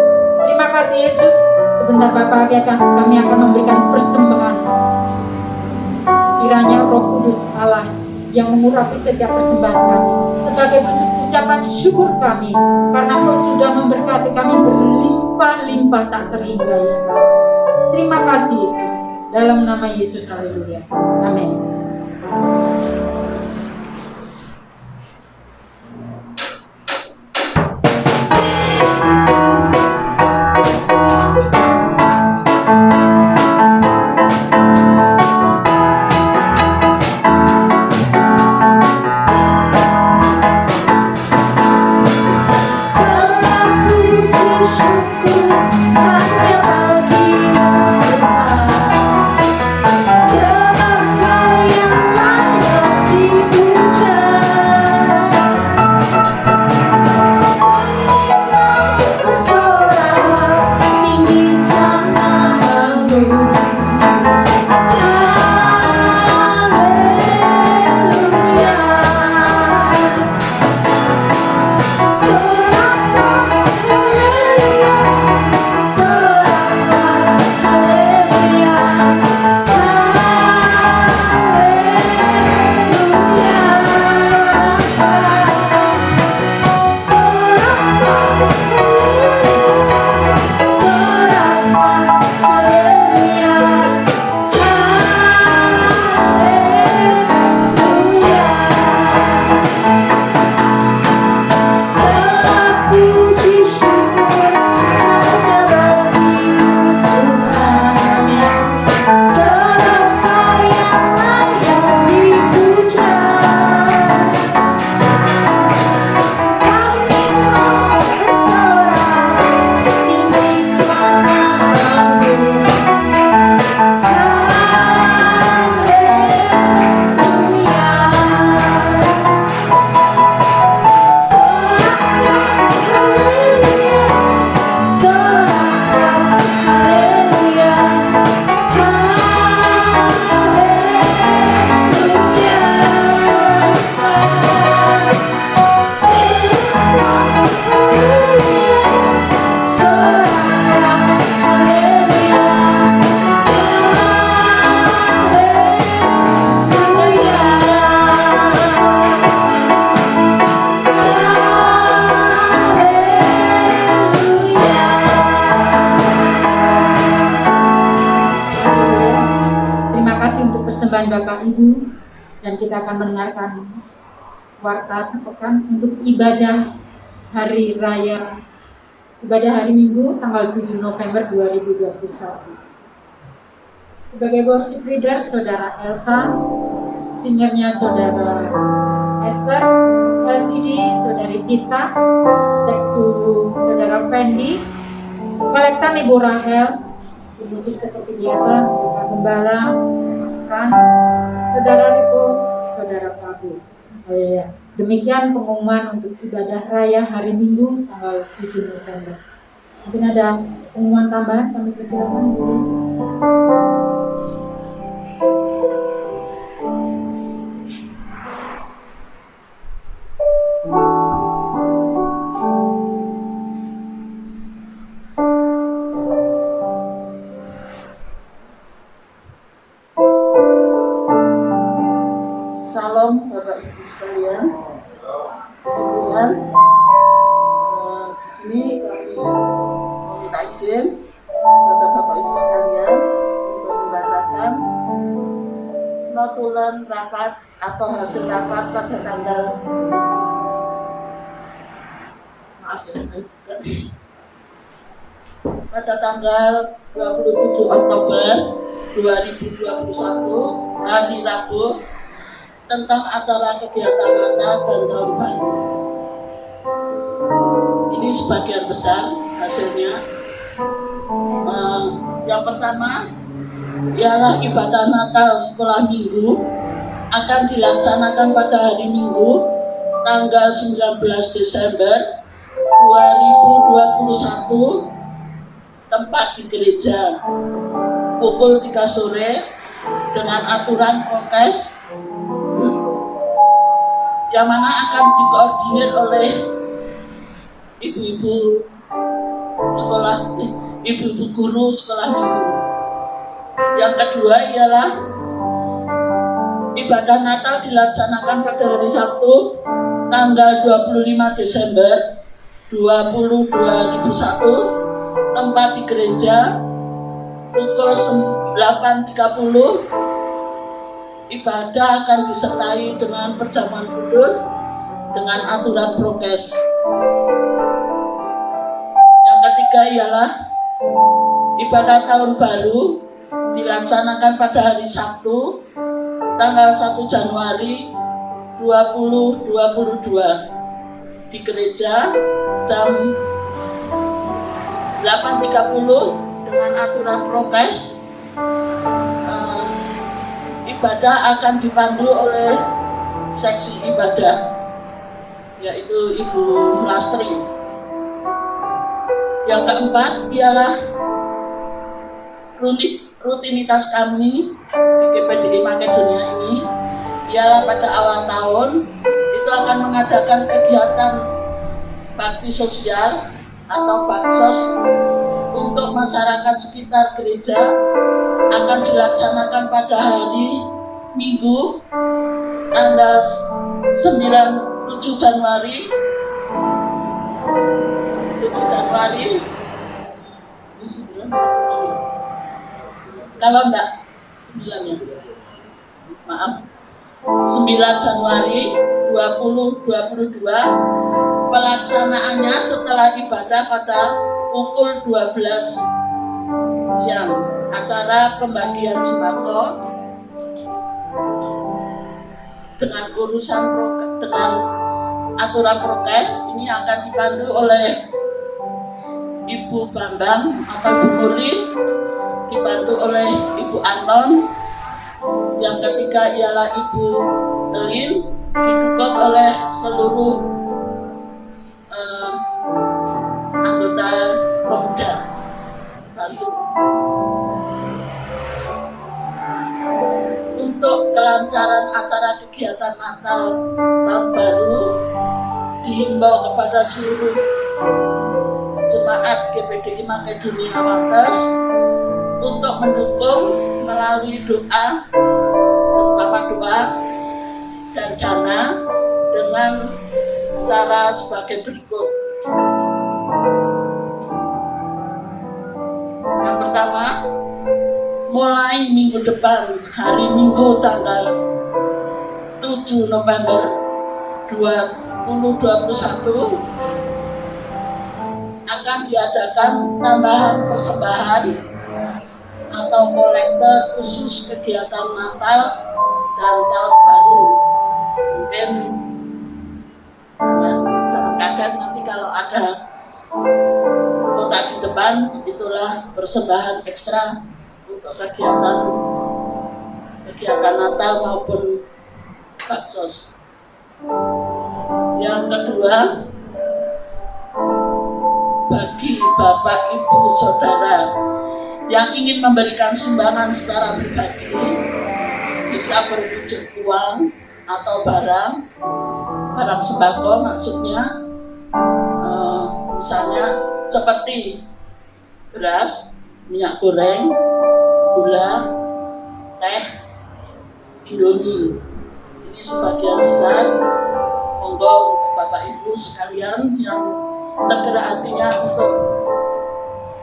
Terima kasih Yesus. Sebentar Bapak kami akan memberikan persembahan. Kiranya Roh Kudus Allah yang mengurapi setiap persembahan kami sebagai bentuk ucapan syukur kami karena Kau sudah memberkati kami berlimpah-limpah tak terhingga ya. Terima kasih Yesus. Dalam nama Yesus, haleluya. Amin. kita akan mendengarkan warta sepekan untuk ibadah hari raya, ibadah hari Minggu tanggal 7 November 2021. Sebagai worship leader Saudara Elsa, singernya Saudara Esther, LCD Saudari Tita, cek suhu Saudara Fendi, kolektan Ibu Rahel, musik seperti biasa, Bapak Gembala, Frans, Saudara Riko, Saudara Prabu. Demikian pengumuman untuk ibadah raya hari Minggu tanggal 7 November. Mungkin ada pengumuman tambahan, kami persilakan. Salam Bapak Ibu sekalian. Kemudian di sini kami meminta izin kepada Bapak Ibu sekalian untuk membacakan notulen rapat atau hasil rapat pada tanggal pada tanggal 27 Oktober 2021 hari Rabu tentang acara kegiatan Natal dan Tahun Baru. Ini sebagian besar hasilnya. Yang pertama ialah ibadah Natal sekolah Minggu akan dilaksanakan pada hari Minggu tanggal 19 Desember 2021, tempat di gereja pukul 3 sore dengan aturan prokes yang mana akan dikoordinir oleh ibu-ibu sekolah, ibu-ibu guru sekolah minggu. Yang kedua ialah ibadah Natal dilaksanakan pada hari Sabtu tanggal 25 Desember 2021, tempat di gereja pukul 8.30. Ibadah akan disertai dengan perjamuan kudus dengan aturan prokes. Yang ketiga ialah ibadah tahun baru dilaksanakan pada hari Sabtu tanggal 1 Januari 2022 di gereja jam 8.30 dengan aturan prokes. Ibadah akan dipandu oleh seksi ibadah, yaitu Ibu Lastri. Yang keempat ialah rutinitas kami di GPDI Makedonia ini ialah pada awal tahun itu akan mengadakan kegiatan bakti sosial atau baksos untuk masyarakat sekitar gereja, akan dilaksanakan pada hari Minggu tanggal 7 Januari kalau enggak 9 Januari 2022. Pelaksanaannya setelah ibadah pada pukul 12 siang. Acara pembagian sembako dengan aturan prokes ini akan dipandu oleh Ibu Bambang atau Ibu Murli, dibantu oleh Ibu Anton. Yang ketiga ialah Ibu Elin, didukung oleh seluruh anggota pemuda bantu. Untuk kelancaran acara kegiatan Natal Tahun Baru dihimbau kepada seluruh jemaat GPDI Makedonia Wates untuk mendukung melalui doa, terutama doa dan dana dengan cara sebagai berikut. Yang pertama, mulai minggu depan, hari Minggu tanggal 7 7 November 2021 akan diadakan tambahan persembahan atau kolektor khusus kegiatan Natal dan Tahun Baru. Mungkin jangan kaget nanti kalau ada kotak di depan, itulah persembahan ekstra untuk kegiatan Natal maupun baksos. Yang kedua, bagi Bapak, Ibu, Saudara yang ingin memberikan sumbangan secara pribadi, bisa berwujud uang atau barang sembako maksudnya, misalnya seperti beras, minyak goreng, gula, teh, Indomie. Ini sebagian besar, monggo Bapak Ibu sekalian yang tergerak hatinya untuk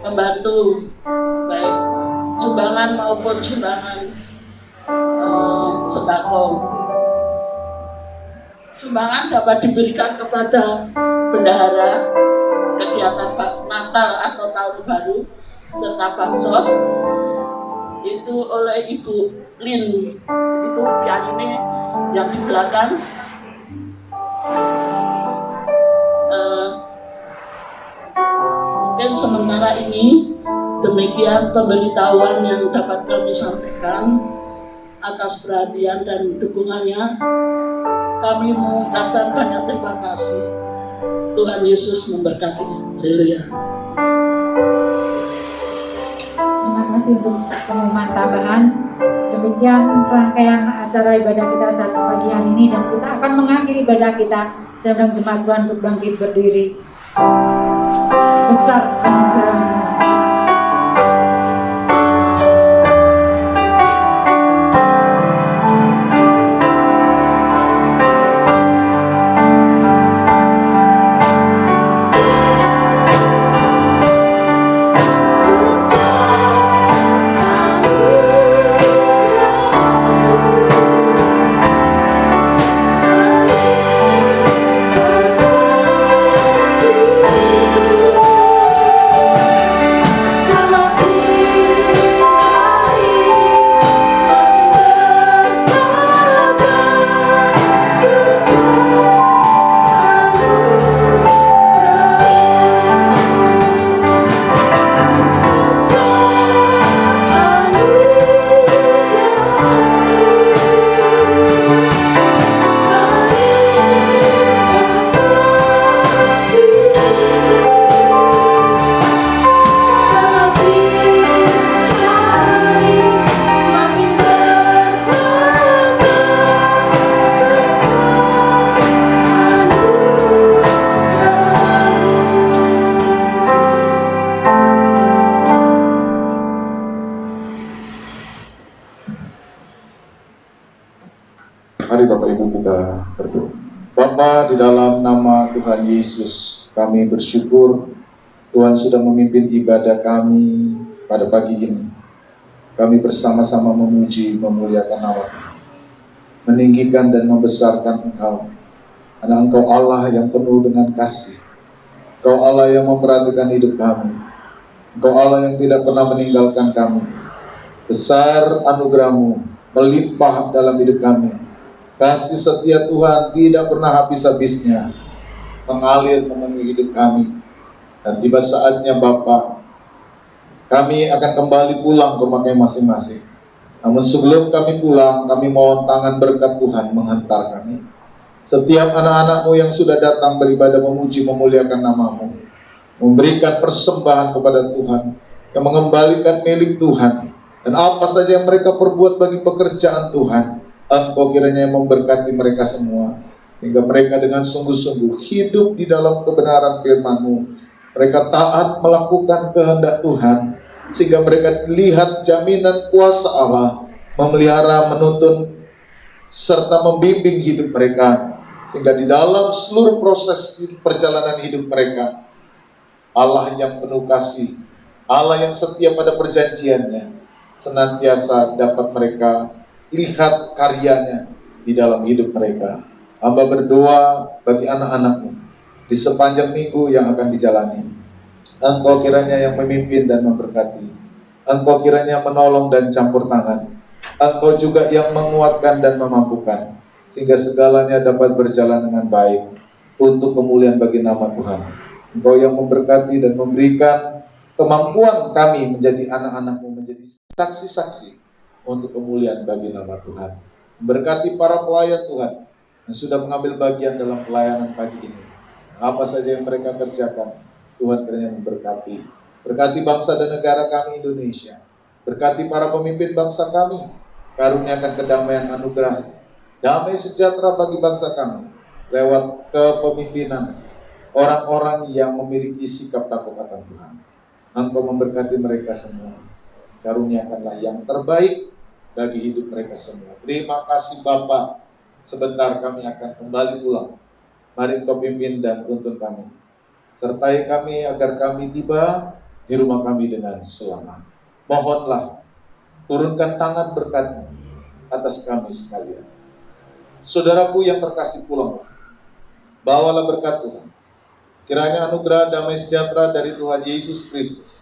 membantu, baik sumbangan maupun sumbangan sembako. Sumbangan dapat diberikan kepada bendahara, kegiatan Natal atau Tahun Baru, serta baksos itu oleh Ibu Lin. Itu yang ini yang di belakang. Mungkin sementara ini demikian pemberitahuan yang dapat kami sampaikan. Atas perhatian dan dukungannya, kami mengucapkan banyak terima kasih. Tuhan Yesus memberkati. Haleluya. Terima kasih untuk pengumuman tambahan. Demikian rangkaian acara ibadah kita saat pagi hari ini, dan kita akan mengakhiri ibadah kita sedang jemaat Tuhan untuk bangkit berdiri. Besar anugerah-Mu. Mari Bapak Ibu kita berdoa. Bapa, di dalam nama Tuhan Yesus, kami bersyukur Tuhan sudah memimpin ibadah kami pada pagi ini. Kami bersama-sama memuji, memuliakan nama Tuhan, meninggikan dan membesarkan Engkau, karena Engkau Allah yang penuh dengan kasih. Engkau Allah yang memperhatikan hidup kami. Engkau Allah yang tidak pernah meninggalkan kami. Besar anugerah-Mu melimpah dalam hidup kami. Kasih setia Tuhan tidak pernah habis-habisnya mengalir memenuhi hidup kami. Dan tiba saatnya Bapa, kami akan kembali pulang ke rumah masing-masing. Namun sebelum kami pulang, kami mohon tangan berkat Tuhan menghantar kami. Setiap anak-anak-Mu yang sudah datang beribadah memuji memuliakan nama-Mu, memberikan persembahan kepada Tuhan, yang mengembalikan milik Tuhan, dan apa saja yang mereka perbuat bagi pekerjaan Tuhan, Engkau kiranya yang memberkati mereka semua, hingga mereka dengan sungguh-sungguh hidup di dalam kebenaran firman-Mu. Mereka taat melakukan kehendak Tuhan, sehingga mereka lihat jaminan kuasa Allah memelihara, menuntun, serta membimbing hidup mereka, sehingga di dalam seluruh proses perjalanan hidup mereka, Allah yang penuh kasih, Allah yang setia pada perjanjiannya, senantiasa dapat mereka lihat karyanya, di dalam hidup mereka. Hamba berdoa bagi anak-anak-Mu di sepanjang minggu yang akan dijalani. Engkau kiranya yang memimpin dan memberkati. Engkau kiranya menolong dan campur tangan. Engkau juga yang menguatkan dan memampukan, sehingga segalanya dapat berjalan dengan baik untuk kemuliaan bagi nama Tuhan. Engkau yang memberkati dan memberikan kemampuan kami menjadi anak-anak-Mu, menjadi saksi-saksi untuk kemuliaan bagi nama Tuhan. Memberkati para pelayan Tuhan yang sudah mengambil bagian dalam pelayanan pagi ini. Apa saja yang mereka kerjakan, Tuhan kiranya memberkati. Berkati bangsa dan negara kami Indonesia. Berkati para pemimpin bangsa kami. Karuniakan kedamaian anugerah, damai sejahtera bagi bangsa kami lewat kepemimpinan orang-orang yang memiliki sikap takut akan Tuhan. Engkau memberkati mereka semua. Karuniakanlah yang terbaik bagi hidup mereka semua. Terima kasih Bapa. Sebentar kami akan kembali pulang. Mari Engkau pimpin dan tuntun kami. Sertai kami agar kami tiba di rumah kami dengan selamat. Mohonlah turunkan tangan berkat-Mu atas kami sekalian. Saudaraku yang terkasih, pulang. Bawalah berkat Tuhan. Kiranya anugerah damai sejahtera dari Tuhan Yesus Kristus,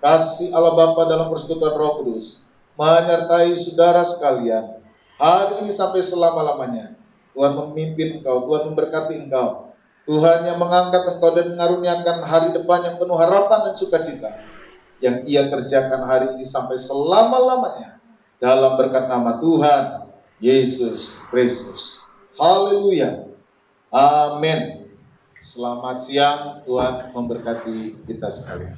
kasih Allah Bapa dalam persekutuan Roh Kudus menyertai saudara sekalian hari ini sampai selama-lamanya. Tuhan memimpin engkau, Tuhan memberkati engkau, Tuhan yang mengangkat engkau dan mengaruniakan hari depan yang penuh harapan dan sukacita yang Ia kerjakan hari ini sampai selama-lamanya dalam berkat nama Tuhan Yesus Kristus. Haleluya. Amin. Selamat siang, Tuhan memberkati kita sekalian.